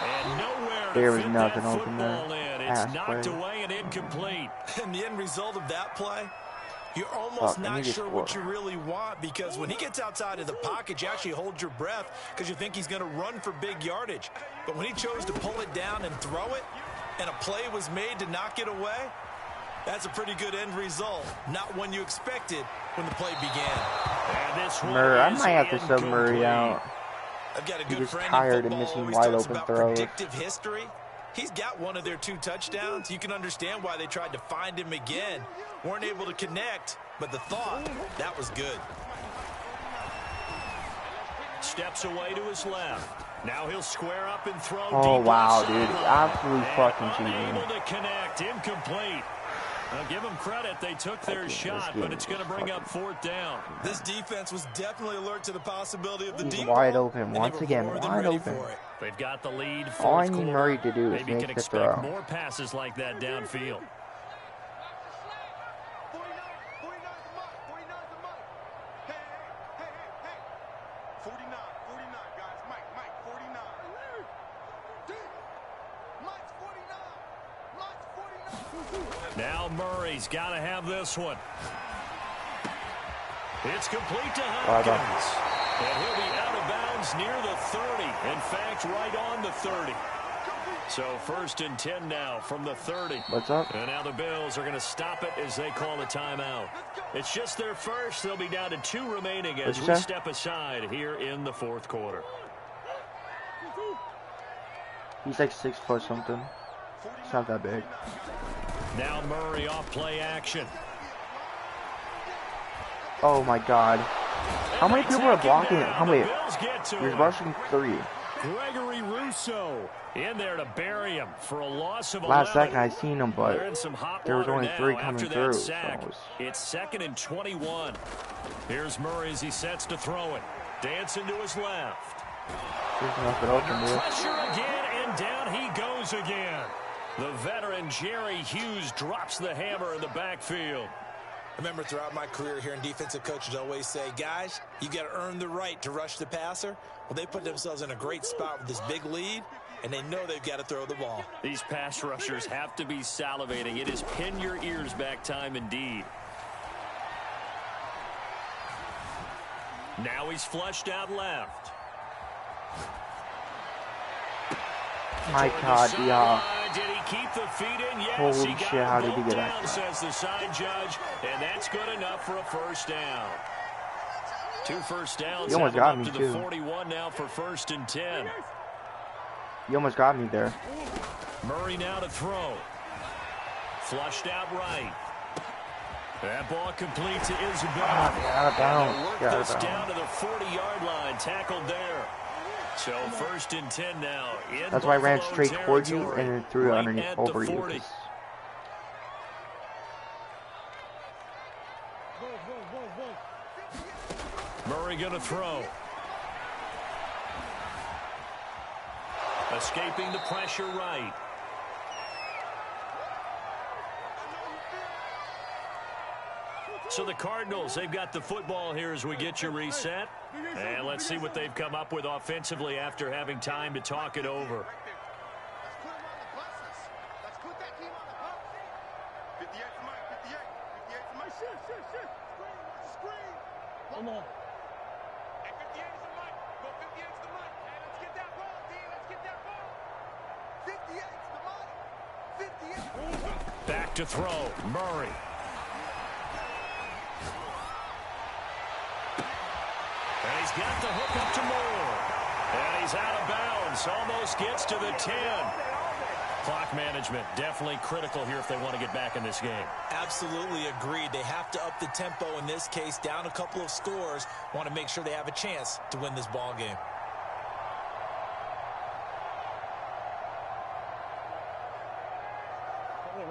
[SPEAKER 2] And nowhere
[SPEAKER 1] There
[SPEAKER 2] to
[SPEAKER 1] was
[SPEAKER 2] fit
[SPEAKER 1] nothing
[SPEAKER 2] that
[SPEAKER 1] open there.
[SPEAKER 2] football in. It's
[SPEAKER 1] Pass
[SPEAKER 2] knocked
[SPEAKER 1] play.
[SPEAKER 2] away and incomplete.
[SPEAKER 3] And the end result of that play, you're almost
[SPEAKER 1] I
[SPEAKER 3] not
[SPEAKER 1] need to
[SPEAKER 3] sure
[SPEAKER 1] score.
[SPEAKER 3] what you really want, because when he gets outside of the pocket, you actually hold your breath because you think he's going to run for big yardage. But when he chose to pull it down and throw it, and a play was made to knock it away, that's a pretty good end result. Not one you expected when the play began.
[SPEAKER 2] And this one
[SPEAKER 1] Murray, I
[SPEAKER 2] is
[SPEAKER 1] might have to sub Murray
[SPEAKER 2] incomplete.
[SPEAKER 1] out.
[SPEAKER 3] I've got a
[SPEAKER 1] He
[SPEAKER 3] good
[SPEAKER 1] was
[SPEAKER 3] friend
[SPEAKER 1] tired
[SPEAKER 3] in
[SPEAKER 1] and
[SPEAKER 3] football,
[SPEAKER 1] missing
[SPEAKER 3] always
[SPEAKER 1] wide
[SPEAKER 3] talks
[SPEAKER 1] open
[SPEAKER 3] about
[SPEAKER 1] throws.
[SPEAKER 3] predictive history. He's got one of their 2 touchdowns. You can understand why they tried to find him again. Weren't able to connect, but the thought, that was good.
[SPEAKER 2] Steps away to his left. Now he'll square up and throw.
[SPEAKER 1] Oh,
[SPEAKER 2] deep
[SPEAKER 1] wow,
[SPEAKER 2] left
[SPEAKER 1] dude.
[SPEAKER 2] sideline.
[SPEAKER 1] Absolutely
[SPEAKER 2] And
[SPEAKER 1] fucking cheating.
[SPEAKER 2] unable to connect. Incomplete. Now give them credit. They took their shot, but it's going to bring up 4th down.
[SPEAKER 3] This defense was definitely alert to the possibility of the
[SPEAKER 1] He's
[SPEAKER 3] deep
[SPEAKER 1] wide
[SPEAKER 3] ball,
[SPEAKER 1] open
[SPEAKER 3] and they
[SPEAKER 1] once
[SPEAKER 3] were
[SPEAKER 1] again,
[SPEAKER 3] more than
[SPEAKER 1] wide
[SPEAKER 3] ready
[SPEAKER 1] open.
[SPEAKER 3] for it.
[SPEAKER 2] They've got the lead.
[SPEAKER 1] All I
[SPEAKER 2] Fourth
[SPEAKER 1] need
[SPEAKER 2] quarter.
[SPEAKER 1] Murray to do is
[SPEAKER 2] Maybe
[SPEAKER 1] make
[SPEAKER 2] can
[SPEAKER 1] the
[SPEAKER 2] expect
[SPEAKER 1] throw.
[SPEAKER 2] more passes like that downfield. Now Murray's got to have this one. It's complete to Hopkins. And he'll be out of bounds near the 30. In fact, right on the 30. So 1st and 10 now from the 30.
[SPEAKER 1] What's up?
[SPEAKER 2] And now the Bills are going to stop it as they call a timeout. It's just their first. They'll be down to 2 remaining as we step aside here in the 4th quarter.
[SPEAKER 1] He's like 6 foot something. It's not that big.
[SPEAKER 2] Now Murray off play action.
[SPEAKER 1] Oh my God. How many people are blocking it? How many? You're rushing 3.
[SPEAKER 2] Gregory Rousseau in there to bury him for a loss of 11.
[SPEAKER 1] Last second I seen him, but
[SPEAKER 2] They're in some hot
[SPEAKER 1] there was
[SPEAKER 2] water
[SPEAKER 1] only
[SPEAKER 2] now
[SPEAKER 1] 3 coming
[SPEAKER 2] after
[SPEAKER 1] through.
[SPEAKER 2] that
[SPEAKER 1] So
[SPEAKER 2] sack.
[SPEAKER 1] it was...
[SPEAKER 2] It's 2nd and 21. Here's Murray as he sets to throw it. Dancing to his left.
[SPEAKER 1] There's nothing open, dude.
[SPEAKER 2] Pressure again, and down he goes again. The veteran Jerry Hughes drops the hammer in the backfield.
[SPEAKER 3] I remember throughout my career hearing defensive coaches always say, guys, you got to earn the right to rush the passer. Well, they put themselves in a great spot with this big lead, and they know they've got to throw the ball.
[SPEAKER 2] These pass rushers have to be salivating. It is pin your ears back time indeed. Now he's flushed out left.
[SPEAKER 1] My God, yeah.
[SPEAKER 2] Did he keep the feet in? Yes,
[SPEAKER 1] Holy
[SPEAKER 2] he got
[SPEAKER 1] shit, how did he
[SPEAKER 2] both
[SPEAKER 1] get
[SPEAKER 2] down,
[SPEAKER 1] that?
[SPEAKER 2] says the side judge, and that's good enough for a 1st down. 2 first downs.
[SPEAKER 1] You almost got
[SPEAKER 2] up
[SPEAKER 1] me,
[SPEAKER 2] to
[SPEAKER 1] too.
[SPEAKER 2] the 41 now for 1st and 10.
[SPEAKER 1] You almost got me there.
[SPEAKER 2] Murray now to throw. Flushed out right. That ball complete to Isabella.
[SPEAKER 1] Out of bounds.
[SPEAKER 2] Work
[SPEAKER 1] Got
[SPEAKER 2] this
[SPEAKER 1] out of
[SPEAKER 2] down
[SPEAKER 1] bounds.
[SPEAKER 2] to the 40-yard line. Tackled there. So 1st and 10 now. In
[SPEAKER 1] That's why I ran
[SPEAKER 2] Buffalo
[SPEAKER 1] straight towards you
[SPEAKER 2] territory,
[SPEAKER 1] and then threw it
[SPEAKER 2] right
[SPEAKER 1] underneath
[SPEAKER 2] at
[SPEAKER 1] over
[SPEAKER 2] the
[SPEAKER 1] you.
[SPEAKER 2] 40. Murray going to throw. Escaping the pressure right. So the Cardinals, they've got the football here as we get you reset. And let's see what they've come up with offensively after having time to talk it over.
[SPEAKER 5] Come on.
[SPEAKER 2] Back to throw, Murray. And he's got the hook up to Moore. And he's out of bounds. Almost gets to the 10. Clock management definitely critical here if they want to get back in this game.
[SPEAKER 3] Absolutely agreed. They have to up the tempo in this case, down a couple of scores. Want to make sure they have a chance to win this ball game.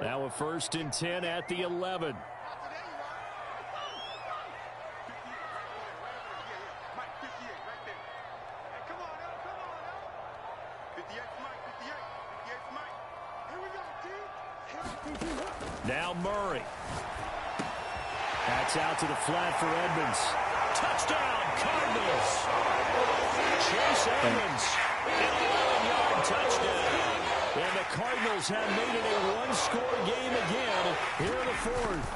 [SPEAKER 2] Now a 1st and 10 at the 11. Now Murray. That's out to the flat for Edmonds. Touchdown, Cardinals. Chase Edmonds. An 11-yard touchdown. And the Cardinals have made it a one-score game again here in the 4th.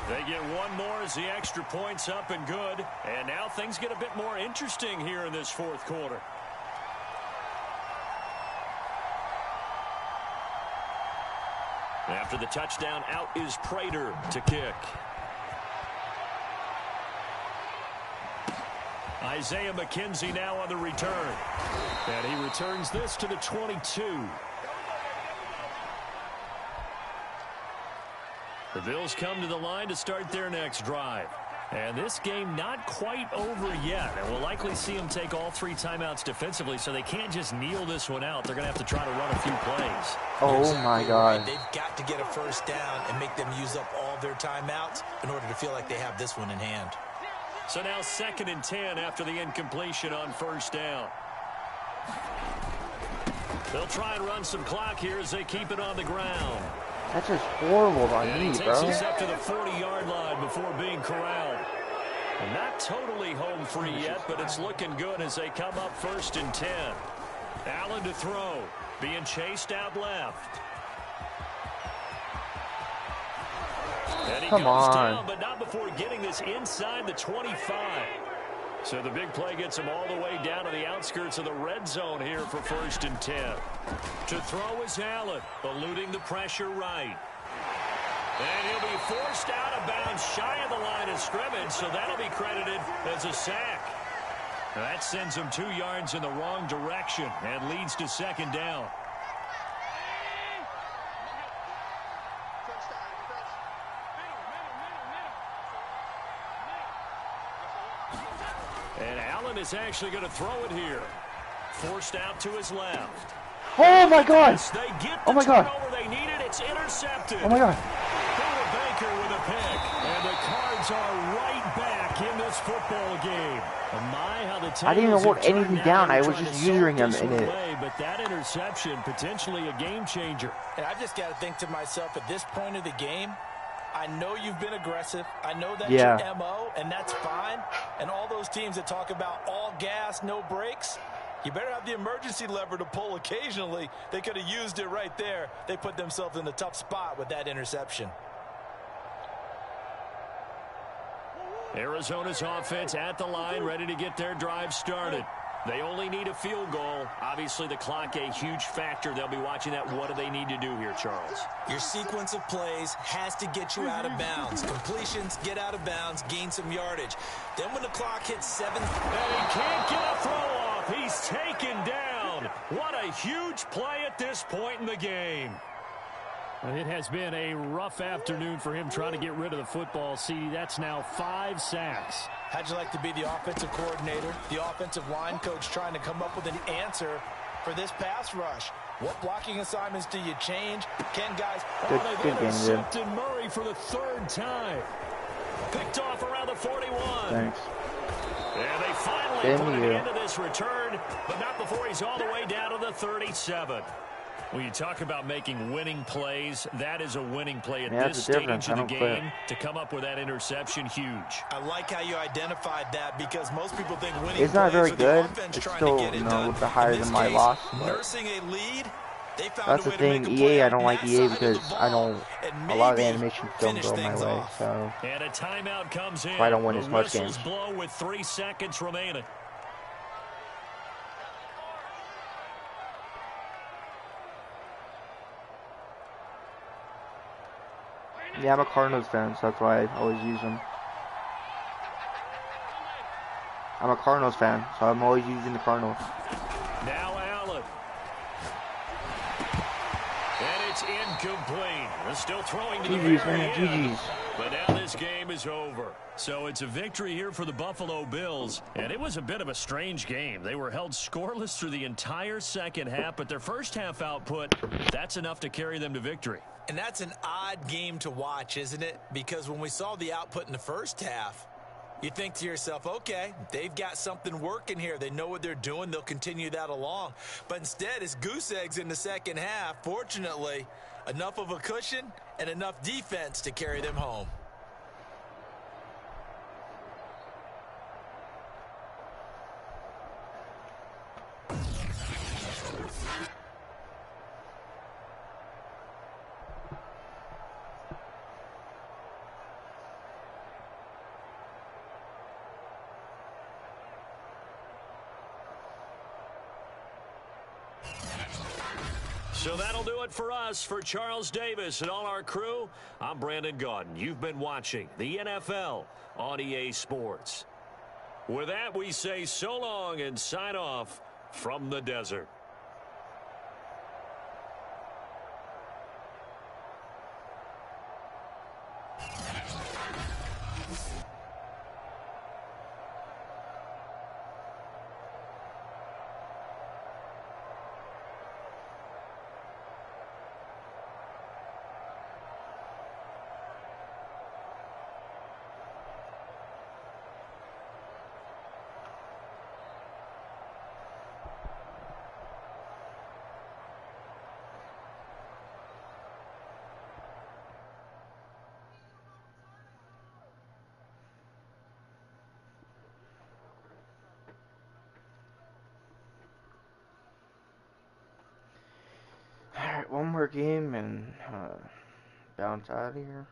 [SPEAKER 2] They get one more as the extra point's up and good. And now things get a bit more interesting here in this 4th quarter. After the touchdown, out is Prater to kick. Isaiah McKenzie now on the return. And he returns this to the 22. The Bills come to the line to start their next drive. And this game not quite over yet. And we'll likely see them take all 3 timeouts defensively, so they can't just kneel this one out. They're going to have to try to run a few plays.
[SPEAKER 1] Oh, my God.
[SPEAKER 3] They've got to get a 1st down and make them use up all their timeouts in order to feel like they have this one in hand.
[SPEAKER 2] So now 2nd and 10 after the incompletion on 1st down. They'll try and run some clock here as they keep it on the ground.
[SPEAKER 1] That's just horrible by me,
[SPEAKER 2] He
[SPEAKER 1] bro.
[SPEAKER 2] takes us up to the 40-yard line before being corralled. And not totally home free yet, but it's looking good as they come up 1st and 10. Allen to throw, being chased out left. And he goes down, but not before getting this inside the 25. So the big play gets him all the way down to the outskirts of the red zone here for 1st and 10. To throw is Allen, eluding the pressure right. And he'll be forced out of bounds shy of the line of scrimmage, so that'll be credited as a sack. That sends him 2 yards in the wrong direction and leads to 2nd down. And Allen is actually going to throw it here. Forced out to his left.
[SPEAKER 1] Oh, my God.
[SPEAKER 2] They get
[SPEAKER 1] Oh,
[SPEAKER 2] the
[SPEAKER 1] my God.
[SPEAKER 2] turnover they needed. It's intercepted.
[SPEAKER 1] Oh, my God.
[SPEAKER 2] Baker with a pick. And the Cards are right back in this football game.
[SPEAKER 1] I didn't even hold anything down. I was just using them in it.
[SPEAKER 2] But that interception, potentially a game changer.
[SPEAKER 3] And I've just got to think to myself, at this point of the game, I know you've been aggressive. I know that's your MO, and that's fine. And all those teams that talk about all gas, no brakes, you better have the emergency lever to pull occasionally. They could have used it right there. They put themselves in a tough spot with that interception.
[SPEAKER 2] Arizona's offense at the line, ready to get their drive started. They only need a field goal. Obviously, the clock a huge factor. They'll be watching that. What do they need to do here, Charles?
[SPEAKER 3] Your sequence of plays has to get you out of bounds. Completions, get out of bounds, gain some yardage. Then when the clock hits 7...
[SPEAKER 2] And he can't get a throw off. He's taken down. What a huge play at this point in the game.
[SPEAKER 4] It has been a rough afternoon for him trying to get rid of the football. See, that's now 5 sacks.
[SPEAKER 3] How'd you like to be the offensive coordinator, the offensive line coach trying to come up with an answer for this pass rush? What blocking assignments do you change? Can guys...
[SPEAKER 1] Good
[SPEAKER 2] intercepted Murray for the 3rd time. Picked off around the 41.
[SPEAKER 1] Thanks.
[SPEAKER 2] And they finally put an end to this return, but not before he's all the way down to the 37. When you talk about making winning plays, that is a winning play at this stage of the game. To come up with that interception, huge.
[SPEAKER 3] I like how you identified that, because most people think winning
[SPEAKER 1] it's not very good.
[SPEAKER 3] It's
[SPEAKER 1] still, a little bit higher than my loss.
[SPEAKER 3] Nursing a lead, they found
[SPEAKER 1] that's the thing. EA, I don't like EA because I don't. A lot of the animations don't go my way. So
[SPEAKER 2] and a timeout comes in.
[SPEAKER 1] If I don't win as much games.
[SPEAKER 2] Blow with 3 seconds remaining.
[SPEAKER 1] Yeah, I'm a Cardinals fan, so that's why I always use them. I'm a Cardinals fan, so I'm always using the Cardinals.
[SPEAKER 2] Now Allen. And it's incomplete. They're still throwing to the very end. But now this game is over. So it's a victory here for the Buffalo Bills. And it was a bit of a strange game. They were held scoreless through the entire second half, but their first half output, that's enough to carry them to victory.
[SPEAKER 3] And that's an odd game to watch, isn't it? Because when we saw the output in the first half, you think to yourself, okay, they've got something working here. They know what they're doing. They'll continue that along. But instead, it's goose eggs in the second half. Fortunately, enough of a cushion and enough defense to carry them home.
[SPEAKER 2] So that'll do it for us. For Charles Davis and all our crew, I'm Brandon Gaudin. You've been watching the NFL on EA Sports. With that, we say so long and sign off from the desert.
[SPEAKER 1] Alright, one more game and bounce out of here.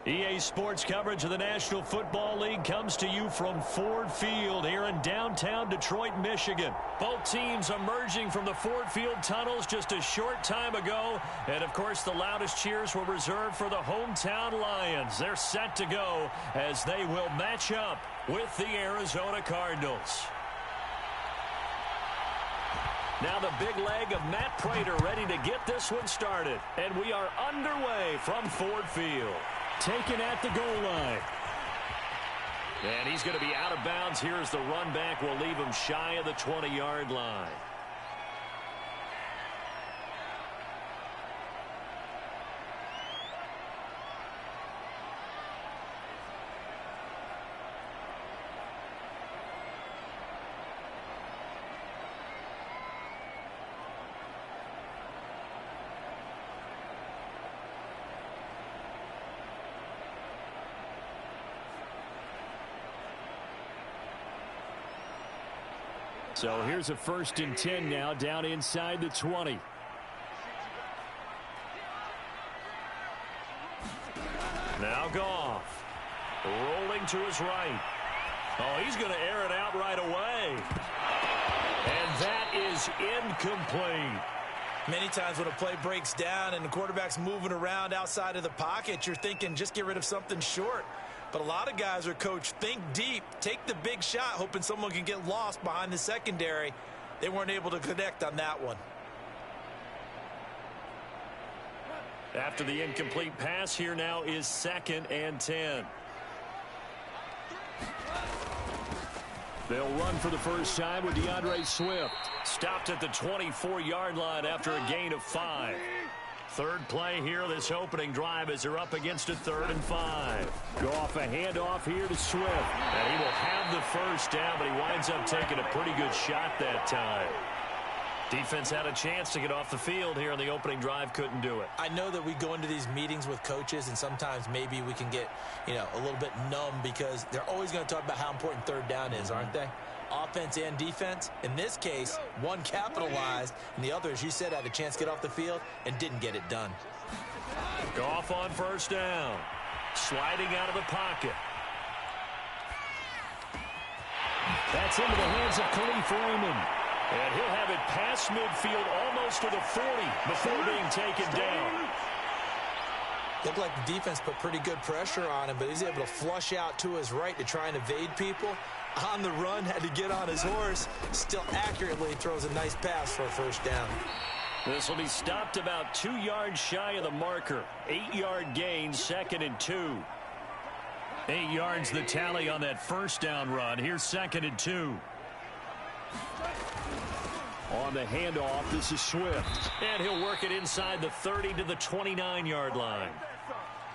[SPEAKER 2] EA Sports coverage of the National Football League comes to you from Ford Field here in downtown Detroit, Michigan. Both teams emerging from the Ford Field tunnels just a short time ago. And, of course, the loudest cheers were reserved for the hometown Lions. They're set to go as they will match up with the Arizona Cardinals. Now the big leg of Matt Prater ready to get this one started. And we are underway from Ford Field. Taken at the goal line. And he's going to be out of bounds. Here's the run back. Will leave him shy of the 20-yard line. So here's a 1st and 10 now down inside the 20. Goff. Rolling to his right. Oh, he's going to air it out right away. And that is incomplete.
[SPEAKER 3] Many times when a play breaks down and the quarterback's moving around outside of the pocket, you're thinking just get rid of something short. But a lot of guys are coached, think deep, take the big shot, hoping someone can get lost behind the secondary. They weren't able to connect on that one.
[SPEAKER 2] After the incomplete pass, here now is 2nd and 10. They'll run for the first time with DeAndre Swift. Stopped at the 24-yard line after a gain of 5. Third play here, this opening drive, as they're up against a 3rd and 5. Goff, a handoff here to Swift. And he will have the first down, but he winds up taking a pretty good shot that time. Defense had a chance to get off the field here in the opening drive, couldn't do it.
[SPEAKER 3] I know that we go into these meetings with coaches, and sometimes maybe we can get, a little bit numb because they're always going to talk about how important 3rd down is, aren't they? Offense and defense. In this case, one capitalized, and the other, as you said, had a chance to get off the field and didn't get it done.
[SPEAKER 2] Goff on first down. Sliding out of the pocket. That's into the hands of Khalif Raymond. And he'll have it past midfield almost to the 40 before being taken down.
[SPEAKER 3] Looked like the defense put pretty good pressure on him, but he's able to flush out to his right to try and evade people. On the run, had to get on his horse. Still accurately throws a nice pass for a first down.
[SPEAKER 2] This will be stopped about 2 yards shy of the marker. 8-yard gain, 2nd and 2. 8 yards the tally on that first down run. Here's 2nd and 2. On the handoff, this is Swift. And he'll work it inside the 30 to the 29-yard line.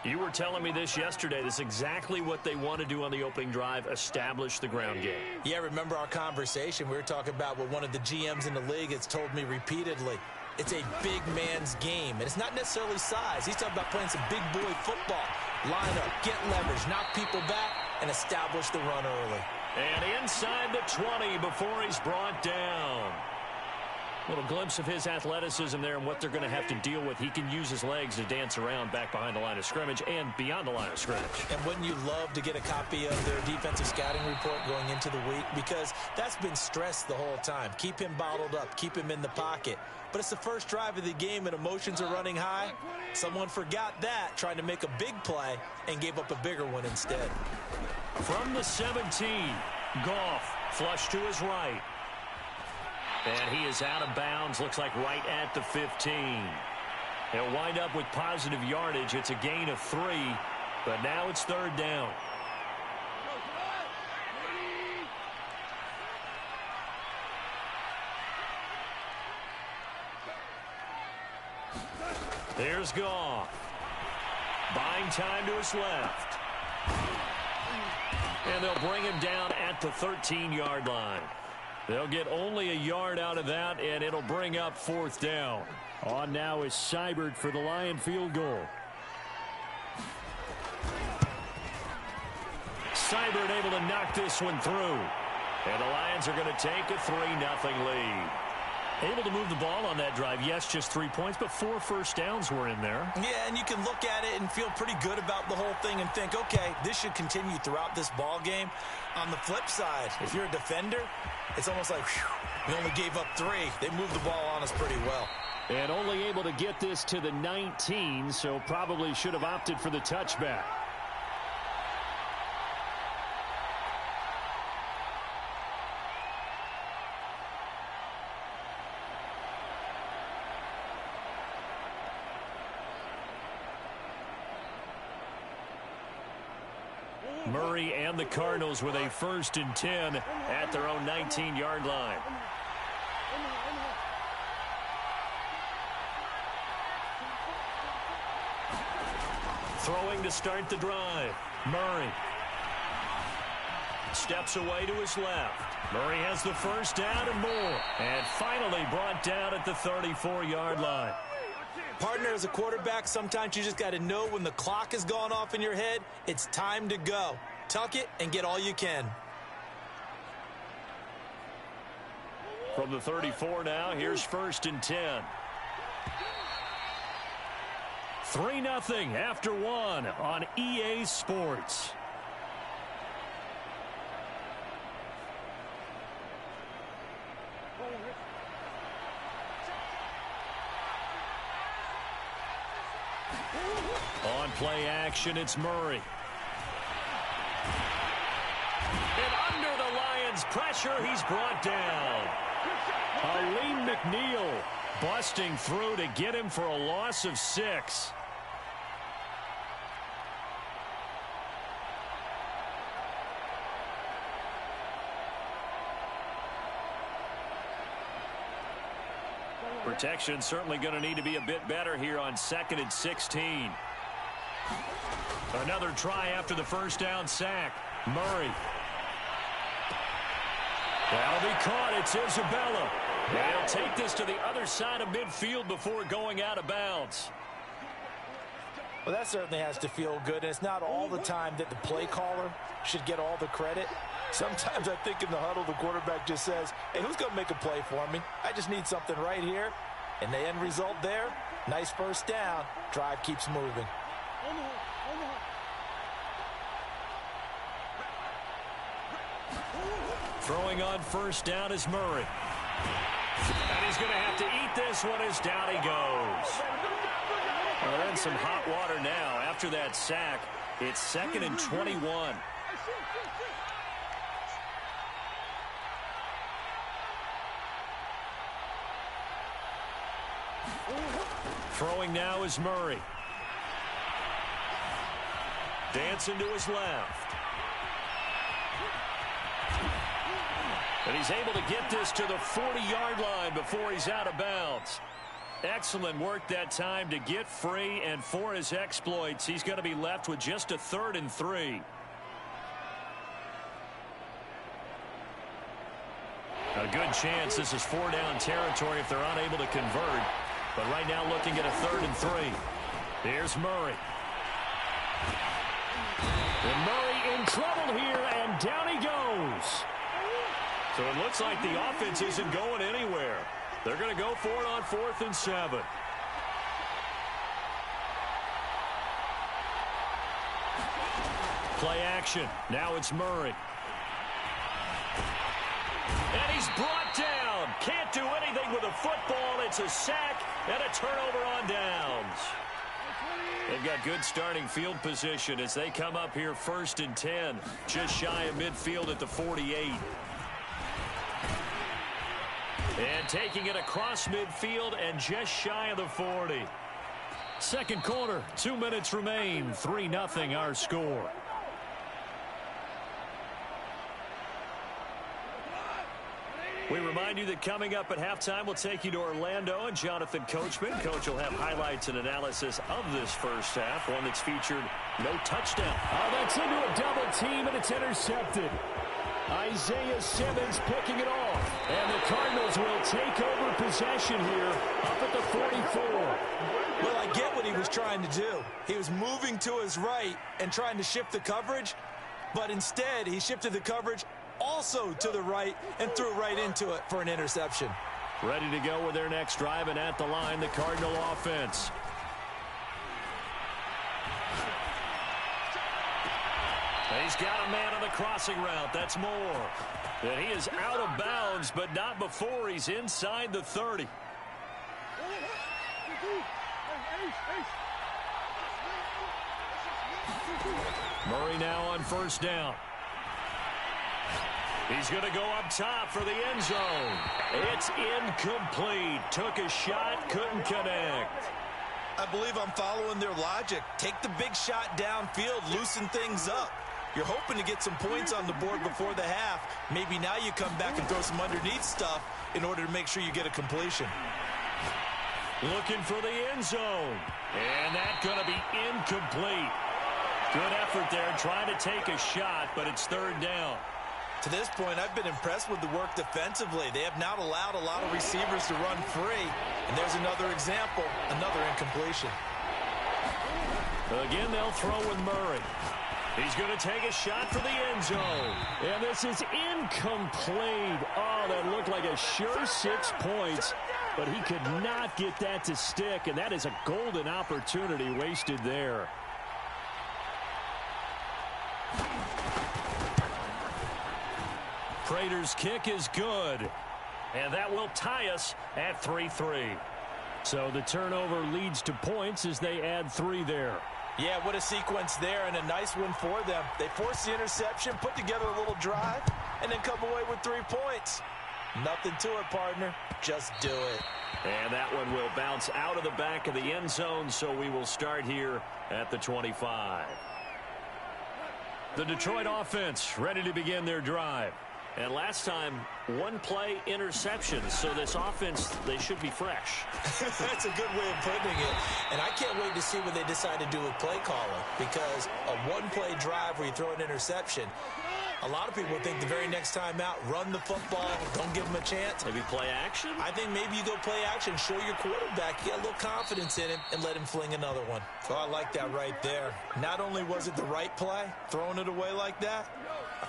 [SPEAKER 2] You were telling me this yesterday. This is exactly what they want to do on the opening drive, establish the ground game.
[SPEAKER 3] Yeah, remember our conversation. We were talking about what one of the GMs in the league has told me repeatedly. It's a big man's game, and it's not necessarily size. He's talking about playing some big boy football. Line up, get leverage, knock people back, and establish the run early.
[SPEAKER 2] And inside the 20 before he's brought down. Little glimpse of his athleticism there and what they're going to have to deal with. He can use his legs to dance around back behind the line of scrimmage and beyond the line of scrimmage.
[SPEAKER 3] And wouldn't you love to get a copy of their defensive scouting report going into the week? Because that's been stressed the whole time. Keep him bottled up. Keep him in the pocket. But it's the first drive of the game and emotions are running high. Someone forgot that, trying to make a big play, and gave up a bigger one instead.
[SPEAKER 2] From the 17, Goff flush to his right. And he is out of bounds, looks like right at the 15. He'll wind up with positive yardage. It's a gain of 3, but now it's 3rd down. There's Goff. Buying time to his left. And they'll bring him down at the 13-yard line. They'll get only a yard out of that, and it'll bring up 4th down. On now is Seibert for the Lion field goal. Seibert able to knock this one through. And the Lions are going to take a 3-0 lead. Able to move the ball on that drive. Yes, just 3 points, but 4 first downs were in there.
[SPEAKER 3] Yeah, and you can look at it and feel pretty good about the whole thing and think, okay, this should continue throughout this ball game. On the flip side, if you're a defender, it's almost like, whew, we only gave up 3. They moved the ball on us pretty well.
[SPEAKER 2] And only able to get this to the 19, so probably should have opted for the touchback. Murray and the Cardinals with a 1st and 10 at their own 19-yard line. Throwing to start the drive. Murray steps away to his left. Murray has the first down and more. And finally brought down at the 34-yard line.
[SPEAKER 3] Partner, as a quarterback, sometimes you just got to know when the clock has gone off in your head, it's time to go. Tuck it and get all you can.
[SPEAKER 2] From the 34 now, here's 1st and 10. 3-0 after one on EA Sports. On play action, it's Murray. And under the Lions' pressure, he's brought down. Aleem McNeil busting through to get him for a loss of 6. Protection certainly going to need to be a bit better here on 2nd and 16. Another try after the first down sack. Murray. That'll be caught. It's Isabella. They'll take this to the other side of midfield before going out of bounds.
[SPEAKER 3] Well, that certainly has to feel good, and it's not all the time that the play caller should get all the credit. Sometimes I think in the huddle, the quarterback just says, hey, who's going to make a play for me? I just need something right here. And the end result there, nice first down. Drive keeps moving.
[SPEAKER 2] Throwing on first down is Murray. And he's going to have to eat this one as down he goes. Well, they're in some hot water now. After that sack, it's 2nd and 21. Throwing now is Murray. Dancing to his left. And he's able to get this to the 40-yard line before he's out of bounds. Excellent work that time to get free, and for his exploits, he's going to be left with just a 3rd and 3. A good chance this is 4-down territory if they're unable to convert. But right now looking at a 3rd and 3. Here's Murray. And Murray in trouble here, and down he goes. So it looks like the offense isn't going anywhere. They're going to go for it on 4th and 7. Play action. Now it's Murray. And he's brought down. Can't do anything with a football. It's a sack and a turnover on downs. They've got good starting field position as they come up here 1st and 10. Just shy of midfield at the 48. And taking it across midfield and just shy of the 40. Second quarter, 2 minutes remain. 3-0 our score. We remind you that coming up at halftime, we'll take you to Orlando and Jonathan Coachman. Coach will have highlights and analysis of this first half, one that's featured no touchdown.
[SPEAKER 4] Oh, that's into a double team, and it's intercepted. Isaiah Simmons picking it off. And the Cardinals will take over possession here up at the 44.
[SPEAKER 3] Well, I get what he was trying to do. He was moving to his right and trying to shift the coverage, but instead he shifted the coverage also to the right and threw right into it for an interception.
[SPEAKER 2] Ready to go with their next drive, and at the line, the Cardinal offense. He's got a man on the crossing route. That's Moore. And he is out of bounds, but not before he's inside the 30. Murray now on first down. He's going to go up top for the end zone. It's incomplete. Took a shot, couldn't connect.
[SPEAKER 3] I believe I'm following their logic. Take the big shot downfield, loosen things up. You're hoping to get some points on the board before the half. Maybe now you come back and throw some underneath stuff in order to make sure you get a completion.
[SPEAKER 2] Looking for the end zone. And that's going to be incomplete. Good effort there, trying to take a shot, but it's 3rd down.
[SPEAKER 3] To this point, I've been impressed with the work defensively. They have not allowed a lot of receivers to run free. And there's another example, another incompletion.
[SPEAKER 2] Again, they'll throw with Murray. He's going to take a shot for the end zone.
[SPEAKER 4] And this is incomplete. Oh, that looked like a sure 6 points. But he could not get that to stick. And that is a golden opportunity wasted there.
[SPEAKER 2] Prater's kick is good. And that will tie us at 3-3.
[SPEAKER 4] So the turnover leads to points as they add 3 there.
[SPEAKER 3] Yeah, what a sequence there, and a nice one for them. They force the interception, put together a little drive, and then come away with 3 points. Nothing to it, partner. Just do it.
[SPEAKER 2] And that one will bounce out of the back of the end zone, so we will start here at the 25. The Detroit offense ready to begin their drive. And last time, 1-play interception. So this offense, they should be fresh.
[SPEAKER 3] That's a good way of putting it. And I can't wait to see what they decide to do with play calling. Because a 1-play drive where you throw an interception, a lot of people think the very next time out, run the football, don't give them a chance.
[SPEAKER 2] Maybe play action?
[SPEAKER 3] I think maybe you go play action, show your quarterback, get a little confidence in him, and let him fling another one. So I like that right there. Not only was it the right play, throwing it away like that,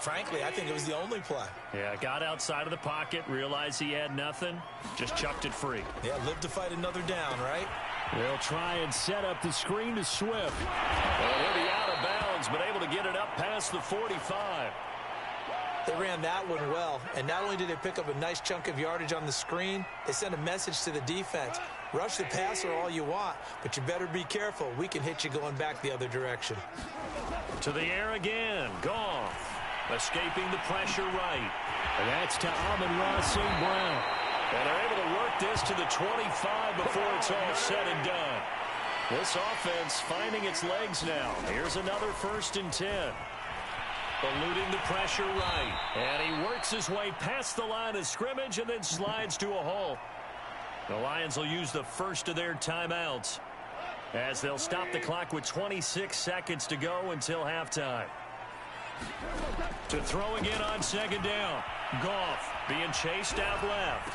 [SPEAKER 3] frankly, I think it was the only play.
[SPEAKER 2] Yeah, got outside of the pocket, realized he had nothing, just chucked it free.
[SPEAKER 3] Yeah, live to fight another down, right?
[SPEAKER 4] They'll try and set up the screen to Swift.
[SPEAKER 2] Well, he'll be out of bounds, but able to get it up past the 45.
[SPEAKER 3] They ran that one well, and not only did they pick up a nice chunk of yardage on the screen, they sent a message to the defense. Rush the passer all you want, but you better be careful. We can hit you going back the other direction.
[SPEAKER 2] To the air again. Goff. Escaping the pressure right.
[SPEAKER 4] And that's to Amon-Ra St. Brown.
[SPEAKER 2] And they're able to work this to the 25 before it's all said and done. This offense finding its legs now. Here's another 1st and 10. Eluding the pressure right. And he works his way past the line of scrimmage and then slides to a halt. The Lions will use the first of their timeouts as they'll stop the clock with 26 seconds to go until halftime. To throw again on 2nd down. Goff being chased out left.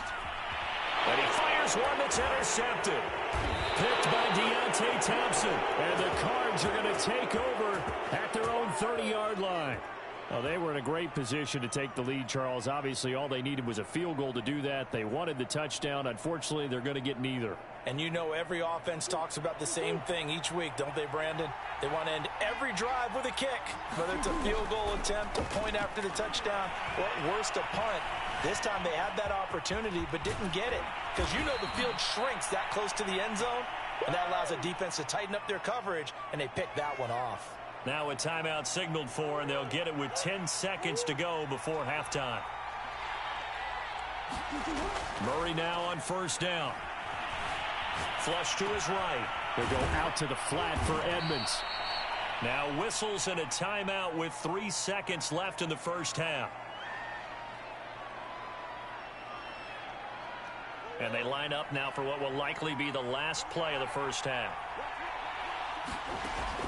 [SPEAKER 2] And he fires one that's intercepted. Picked by Deontay Thompson. And the Cards are going to take over at their own 30-yard line.
[SPEAKER 4] Well, they were in a great position to take the lead, Charles. Obviously, all they needed was a field goal to do that. They wanted the touchdown. Unfortunately, they're going to get neither.
[SPEAKER 3] And you know every offense talks about the same thing each week, don't they, Brandon? They want to end every drive with a kick, whether it's a field goal attempt, a point after the touchdown, or at worst, a punt. This time they had that opportunity but didn't get it because you know the field shrinks that close to the end zone, and that allows a defense to tighten up their coverage, and they pick that one off.
[SPEAKER 2] Now a timeout signaled for, and they'll get it with 10 seconds to go before halftime. Murray now on 1st down. Flush to his right.
[SPEAKER 4] They'll go out to the flat for Edmonds.
[SPEAKER 2] Now whistles and a timeout with 3 seconds left in the first half. And they line up now for what will likely be the last play of the first half.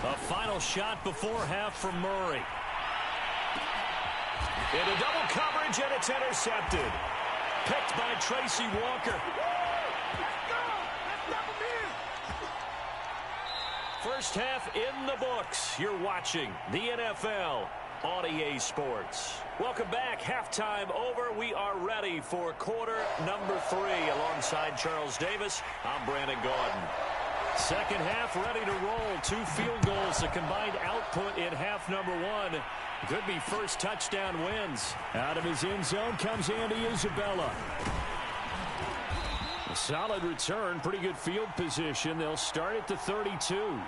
[SPEAKER 2] A final shot before half from Murray. Into double coverage, and it's intercepted. Picked by Tracy Walker. First half in the books. You're watching the NFL on EA Sports. Welcome back. Halftime over. We are ready for quarter number 3. Alongside Charles Davis, I'm Brandon Gordon. Second half ready to roll. 2 field goals. The combined output in half number 1. Could be first touchdown wins.
[SPEAKER 4] Out of his end zone comes Andy Isabella. A solid return. Pretty good field position. They'll start at the 32.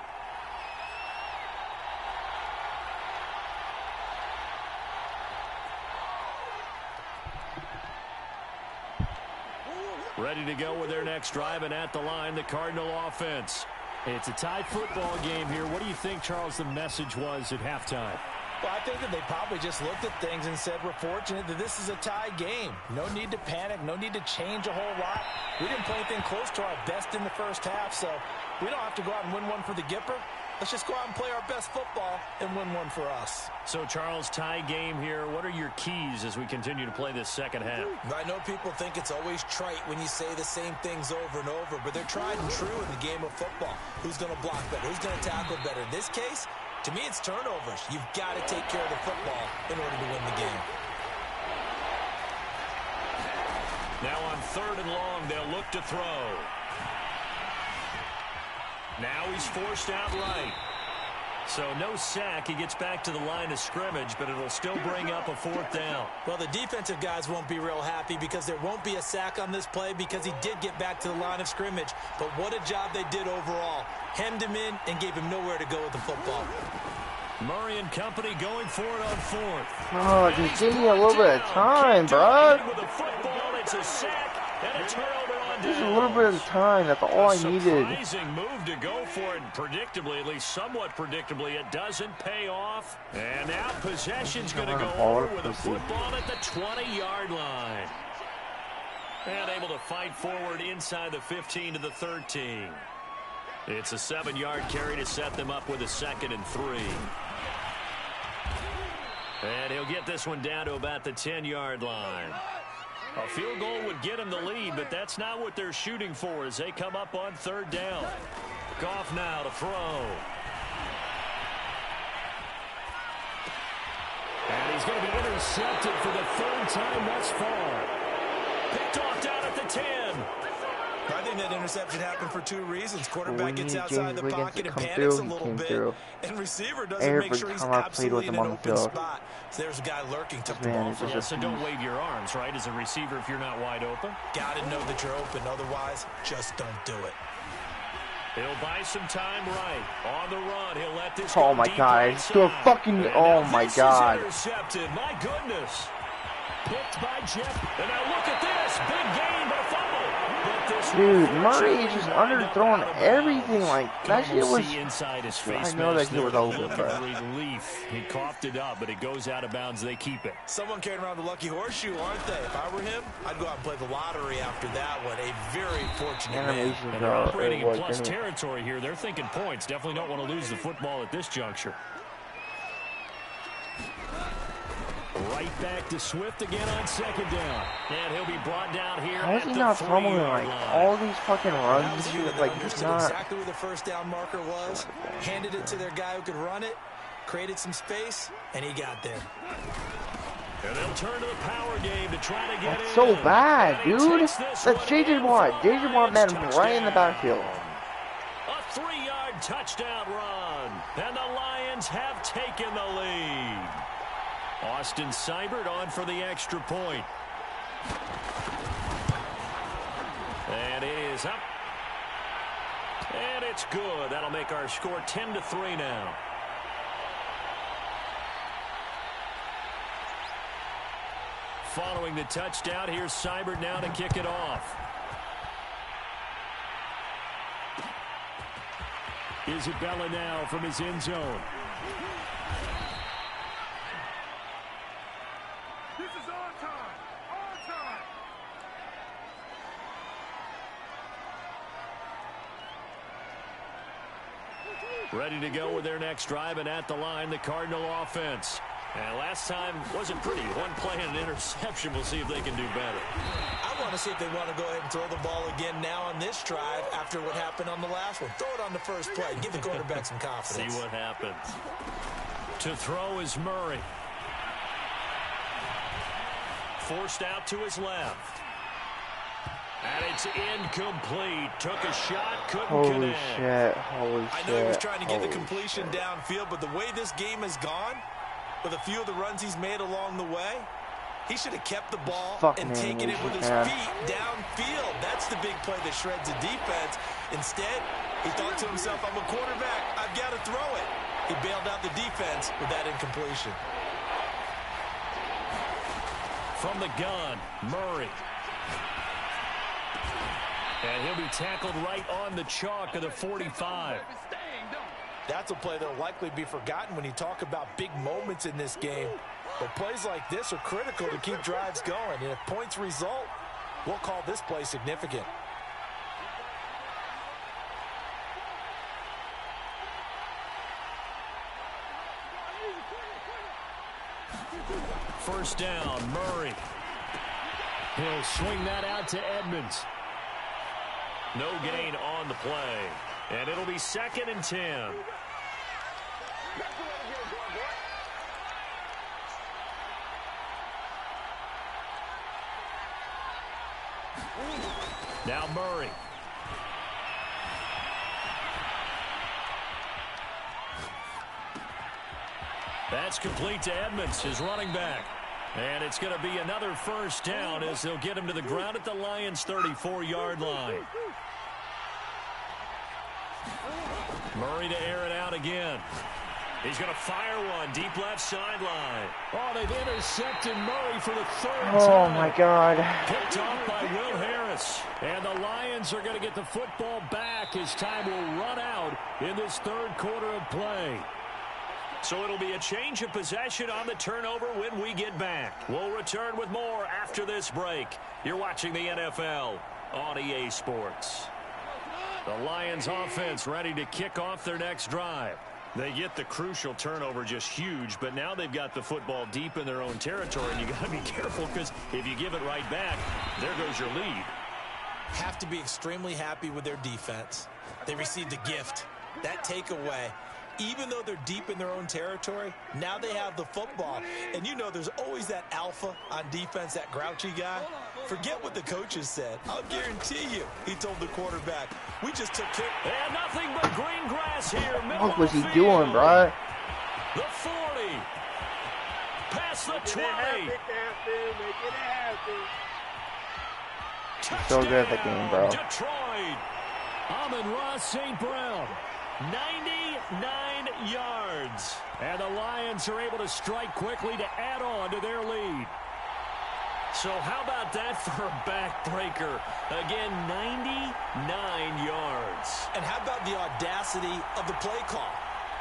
[SPEAKER 2] Ready to go with their next drive, and at the line, the Cardinal offense.
[SPEAKER 4] It's a tie football game here. What do you think, Charles, the message was at halftime?
[SPEAKER 3] Well, I think that they probably just looked at things and said, we're fortunate that this is a tie game. No need to panic. No need to change a whole lot. We didn't play anything close to our best in the first half, so we don't have to go out and win one for the Gipper. Let's just go out and play our best football and win one for us.
[SPEAKER 2] So, Charles, tie game here. What are your keys as we continue to play this second half?
[SPEAKER 3] I know people think it's always trite when you say the same things over and over, but they're tried and true in the game of football. Who's going to block better? Who's going to tackle better? In this case, To me, it's turnovers. You've got to take care of the football in order to win the game.
[SPEAKER 2] Now on 3rd and long, they'll look to throw. Now he's forced out right. So no sack. He gets back to the line of scrimmage, but it'll still bring up a 4th down.
[SPEAKER 3] Well, the defensive guys won't be real happy because there won't be a sack on this play because he did get back to the line of scrimmage. But what a job they did overall. Hemmed him in and gave him nowhere to go with the football.
[SPEAKER 2] Murray and company going for it on 4th.
[SPEAKER 1] Oh, just give me a little bit of time, bro.
[SPEAKER 2] With the football, it's a sack and a turnover on
[SPEAKER 1] Just a
[SPEAKER 2] down.
[SPEAKER 1] little bit of time. That's all I needed.
[SPEAKER 2] Surprising move to go for it. Predictably, at least somewhat predictably, it doesn't pay off. And now possession's going to go over with a football at the 20-yard line. And able to fight forward inside the 15 to the 13. It's a 7-yard carry to set them up with a 2nd and 3. And he'll get this one down to about the 10-yard line. A field goal would get him the lead, but that's not what they're shooting for as they come up on 3rd down. Goff now to throw. And he's going to be intercepted for the 3rd time thus far. Picked off down at the 10.
[SPEAKER 3] I think that interception happened for 2 reasons. Quarterback gets outside the pocket and panics a little bit. And receiver doesn't make sure he's absolutely in an open spot. So there's a guy lurking, took the ball from him.
[SPEAKER 2] So don't wave your arms, right, as a receiver if you're not wide open.
[SPEAKER 3] Got to know that you're open. Otherwise, just don't do it.
[SPEAKER 2] He'll buy some time right. On the run, he'll let this
[SPEAKER 1] Oh my God, it's still fucking, oh my God.
[SPEAKER 2] Intercepted, my goodness. Picked by Jeff. And now look at this. Big gain, but a fumble.
[SPEAKER 1] Dude, Murray is just underthrowing everything. Like, that shit was,
[SPEAKER 2] inside his face.
[SPEAKER 1] I know that shit was over, bro.
[SPEAKER 2] Relief. He coughed it up, but it goes out of bounds. They keep it.
[SPEAKER 3] Someone carrying around the lucky horseshoe, aren't they? If I were him, I'd go out and play the lottery after that one. A very fortunate man.
[SPEAKER 2] And they're operating in plus territory here. They're thinking points. Definitely don't want to lose the football at this juncture. Right back to Swift again on 2nd down. And he'll be brought down here.
[SPEAKER 1] How is he not fumbling like all these fucking runs? Like, he's not.
[SPEAKER 3] Exactly where the 1st down marker was. Handed it to their guy who could run it. Created some space, and he got there.
[SPEAKER 2] And they'll turn to the power game to try to get
[SPEAKER 1] That's
[SPEAKER 2] in.
[SPEAKER 1] so bad, dude. That's J.J. Watt. J.J. Watt met him right in the backfield.
[SPEAKER 2] A 3-yard touchdown run. And the Lions have taken the lead. Austin Seibert on for the extra point. And it is up. And it's good. That'll make our score 10-3 now. Following the touchdown, here's Seibert now to kick it off. Isabella now from his end zone. Ready to go with their next drive, and at the line, the Cardinal offense. And last time wasn't pretty. One play and an interception. We'll see if they can do better.
[SPEAKER 3] I want to see if they want to go ahead and throw the ball again now on this drive after what happened on the last one. Throw it on the first play. Give the quarterback some confidence.
[SPEAKER 2] See what happens. To throw is Murray. Forced out to his left. And it's incomplete. Took a shot, couldn't connect.
[SPEAKER 1] Shit. Holy shit.
[SPEAKER 3] I know he was trying to get the completion downfield, but the way this game has gone, with a few of the runs he's made along the way, he should have kept the ball and taken it with his feet downfield. That's the big play that shreds the defense. Instead, he thought to himself, I'm a quarterback. I've got to throw it. He bailed out the defense with that incompletion.
[SPEAKER 2] From the gun, Murray. And he'll be tackled right on the chalk of the 45.
[SPEAKER 3] That's a play that will likely be forgotten when you talk about big moments in this game. But plays like this are critical to keep drives going. And if points result, we'll call this play significant.
[SPEAKER 2] First down, Murray. He'll swing that out to Edmonds. No gain on the play. And it'll be 2nd and 10. Now Murray. That's complete to Edmonds, his running back. And it's going to be another first down as they'll get him to the ground at the Lions' 34-yard line. Murray to air it out again. He's going to fire one deep left sideline. Oh, they've intercepted Murray for the third time.
[SPEAKER 1] Oh, my God.
[SPEAKER 2] Picked off by Will Harris. And the Lions are going to get the football back as time will run out in this third quarter of play. So it'll be a change of possession on the turnover when we get back. We'll return with more after this break. You're watching the NFL on EA Sports. The Lions offense ready to kick off their next drive. They get the crucial turnover, just huge, but now they've got the football deep in their own territory, and you got to be careful because if you give it right back, there goes your lead.
[SPEAKER 3] Have to be extremely happy with their defense. They received a gift. That takeaway, even though they're deep in their own territory, now they have the football. And you know there's always that alpha on defense, that grouchy guy. Forget what the coaches said. I'll guarantee you, he told the quarterback, we just took care.
[SPEAKER 2] And nothing but green grass here.
[SPEAKER 1] What was he doing, bro?
[SPEAKER 2] The 40. Past the 20.
[SPEAKER 1] So good at the game, bro.
[SPEAKER 2] Detroit. Amon-Ra St. Brown. 99 yards. And the Lions are able to strike quickly to add on to their lead. So how about that for a backbreaker? Again, 99 yards.
[SPEAKER 3] And how about the audacity of the play call?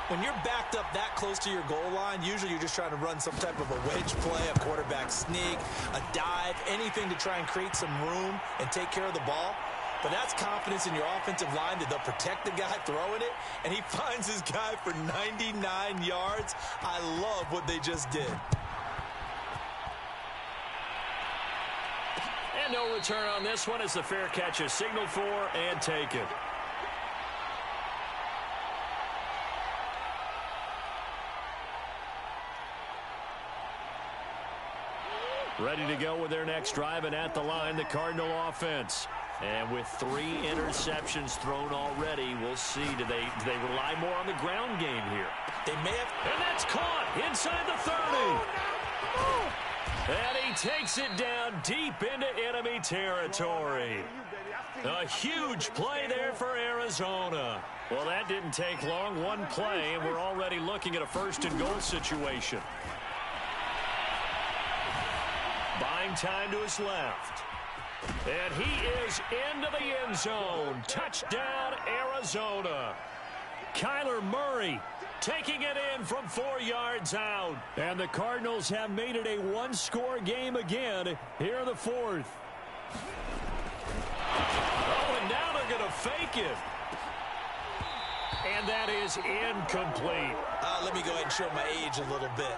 [SPEAKER 3] When you're backed up that close to your goal line, usually you're just trying to run some type of a wedge play, a quarterback sneak, a dive, anything to try and create some room and take care of the ball. But that's confidence in your offensive line that they'll protect the guy throwing it, and he finds his guy for 99 yards. I love what they just did.
[SPEAKER 2] And no return on this one as the fair catch is signaled for and taken. Ready to go with their next drive, and at the line, the Cardinal offense. And with 3 interceptions thrown already, we'll see. Do they rely more on the ground game here?
[SPEAKER 3] They may have.
[SPEAKER 2] And that's caught inside the 30. And he takes it down deep into enemy territory. A huge play there for Arizona. Well, that didn't take long. One play, and we're already looking at a first-and-goal situation. Buying time to his left. And he is into the end zone. Touchdown, Arizona. Kyler Murray taking it in from 4 yards out. And the Cardinals have made it a one-score game again here in the fourth. Oh, and now they're going to fake it. And that is incomplete.
[SPEAKER 3] Let me go ahead and show my age a little bit.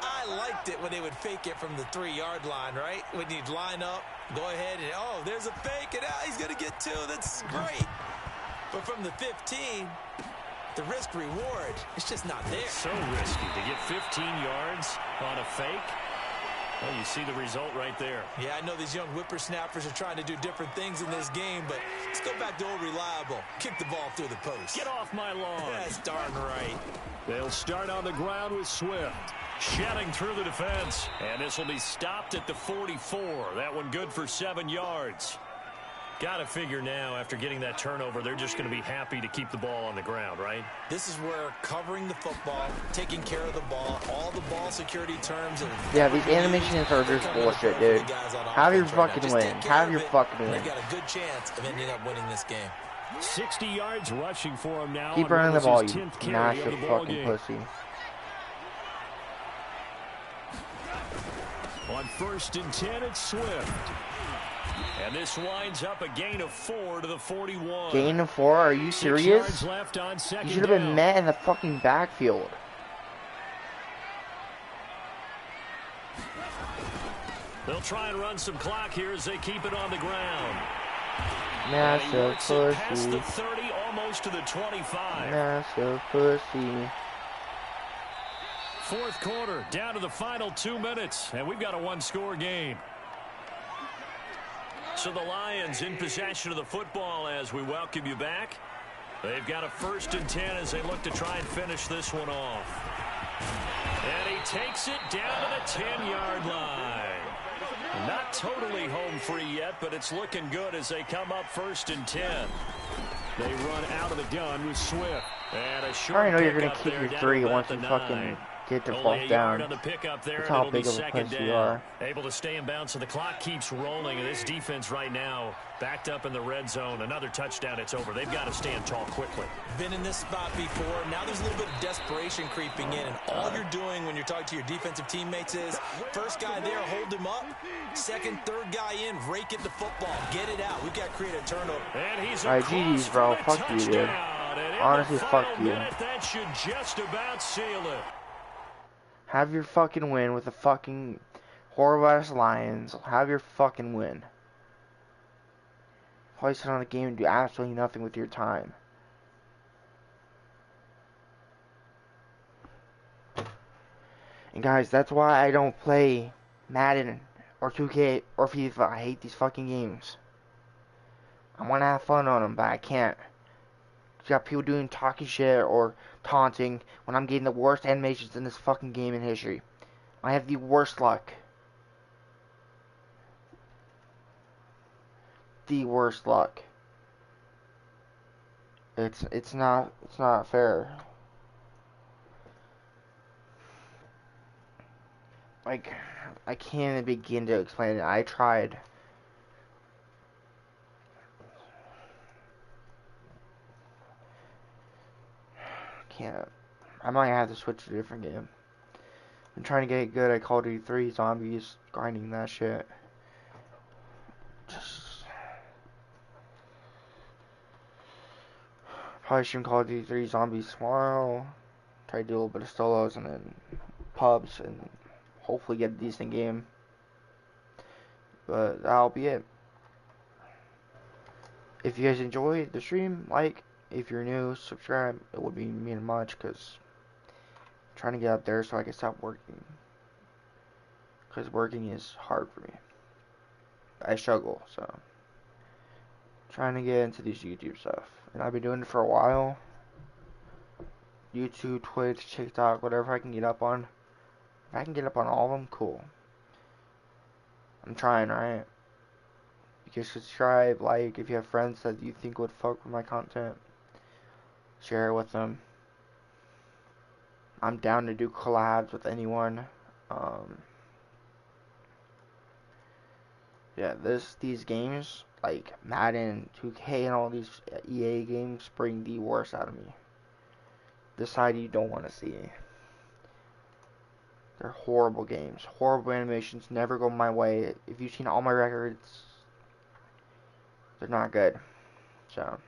[SPEAKER 3] I liked it when they would fake it from the 3-yard line, right? When you'd line up, go ahead and, oh, there's a fake, and he's going to get 2. That's great. But from the 15, the risk-reward, it's just not there.
[SPEAKER 2] So risky to get 15 yards on a fake. Well, you see the result right there.
[SPEAKER 3] Yeah, I know these young whippersnappers are trying to do different things in this game, but let's go back to old reliable. Kick the ball through the post.
[SPEAKER 2] Get off my lawn.
[SPEAKER 3] That's darn right.
[SPEAKER 2] They'll start on the ground with Swift. Shedding through the defense. And this will be stopped at the 44. That one good for 7 yards. Got to figure now, after getting that turnover, they're just going to be happy to keep the ball on the ground, right?
[SPEAKER 3] This is where covering the football, taking care of the ball, all the ball security terms.
[SPEAKER 1] Yeah, these animations are just bullshit, dude. Have your fucking win. Have your fucking win.
[SPEAKER 3] They've got a good chance of ending up winning this game.
[SPEAKER 2] 60 yards rushing for him now.
[SPEAKER 1] Keep running the ball, you massive fucking pussy.
[SPEAKER 2] On 1st and 10, it's Swift. And this winds up a gain of 4 to the 41.
[SPEAKER 1] Gain of 4? Are you serious?
[SPEAKER 2] 6 yards left on second
[SPEAKER 1] You should have been
[SPEAKER 2] down.
[SPEAKER 1] met in the fucking backfield.
[SPEAKER 2] They'll try and run some clock here as they keep it on the ground.
[SPEAKER 1] Massive pussy.
[SPEAKER 2] Past the 30, almost to the 25.
[SPEAKER 1] Massive pussy.
[SPEAKER 2] Fourth quarter, down to the final 2 minutes, and we've got a one-score game. So the Lions in possession of the football as we welcome you back. They've got a 1st and 10 as they look to try and finish this one off. And he takes it down to the 10-yard line. Not totally home free yet, but it's looking good as they come up 1st and 10. They run out of the gun with Swift. And a short
[SPEAKER 1] I already know you're going to
[SPEAKER 2] pickup
[SPEAKER 1] kick
[SPEAKER 2] there
[SPEAKER 1] your
[SPEAKER 2] down
[SPEAKER 1] 3
[SPEAKER 2] to
[SPEAKER 1] once
[SPEAKER 2] about
[SPEAKER 1] you
[SPEAKER 2] the
[SPEAKER 1] fucking
[SPEAKER 2] 9.
[SPEAKER 1] get to
[SPEAKER 2] Only
[SPEAKER 1] fall
[SPEAKER 2] a yard
[SPEAKER 1] down.
[SPEAKER 2] on the pickup there,
[SPEAKER 1] That's
[SPEAKER 2] and
[SPEAKER 1] how
[SPEAKER 2] it'll be
[SPEAKER 1] big of a
[SPEAKER 2] 2nd
[SPEAKER 1] push you
[SPEAKER 2] down.
[SPEAKER 1] are.
[SPEAKER 2] Able to stay in bounds, so the clock keeps rolling, and this defense right now backed up in the red zone. Another touchdown, it's over. They've got to stand tall quickly.
[SPEAKER 3] Been in this spot before. Now there's a little bit of desperation creeping in, and all you're doing when you're talking to your defensive teammates is first guy there, hold him up. Second, third guy in, rake it to football. Get it out. We've got to create a turnover.
[SPEAKER 2] And he's
[SPEAKER 1] Alright, GG's, bro. Fuck you, dude. Honestly, fuck you.
[SPEAKER 2] That should just about seal it.
[SPEAKER 1] Have your fucking win with the fucking horrible-ass Lions. Have your fucking win. Probably sit on the game and do absolutely nothing with your time. And guys, that's why I don't play Madden or 2K or FIFA. I hate these fucking games. I want to have fun on them, but I can't. You got people doing talking shit or taunting when I'm getting the worst animations in this fucking game in history. I have the worst luck. The worst luck. It's not fair. Like, I can't even begin to explain it. I tried. Can't. I might have to switch to a different game. I'm trying to get good at Call of Duty 3 Zombies, grinding that shit. Just probably stream Call of Duty 3 Zombies tomorrow. Try to do a little bit of solos and then pubs and hopefully get a decent game. But that'll be it. If you guys enjoyed the stream, like. If you're new, subscribe. It would be mean much because I'm trying to get up there so I can stop working. Because working is hard for me. I struggle, so I'm trying to get into this YouTube stuff. And I've been doing it for a while. YouTube, Twitch, TikTok, whatever I can get up on. If I can get up on all of them, cool. I'm trying, right? You can subscribe, like, if you have friends that you think would fuck with my content. Share it with them. I'm down to do collabs with anyone. Yeah, these games, like Madden, 2K, and all these EA games bring the worst out of me. The side you don't want to see. They're horrible games. Horrible animations, never go my way. If you've seen all my records, they're not good. So,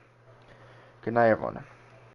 [SPEAKER 1] good night, everyone.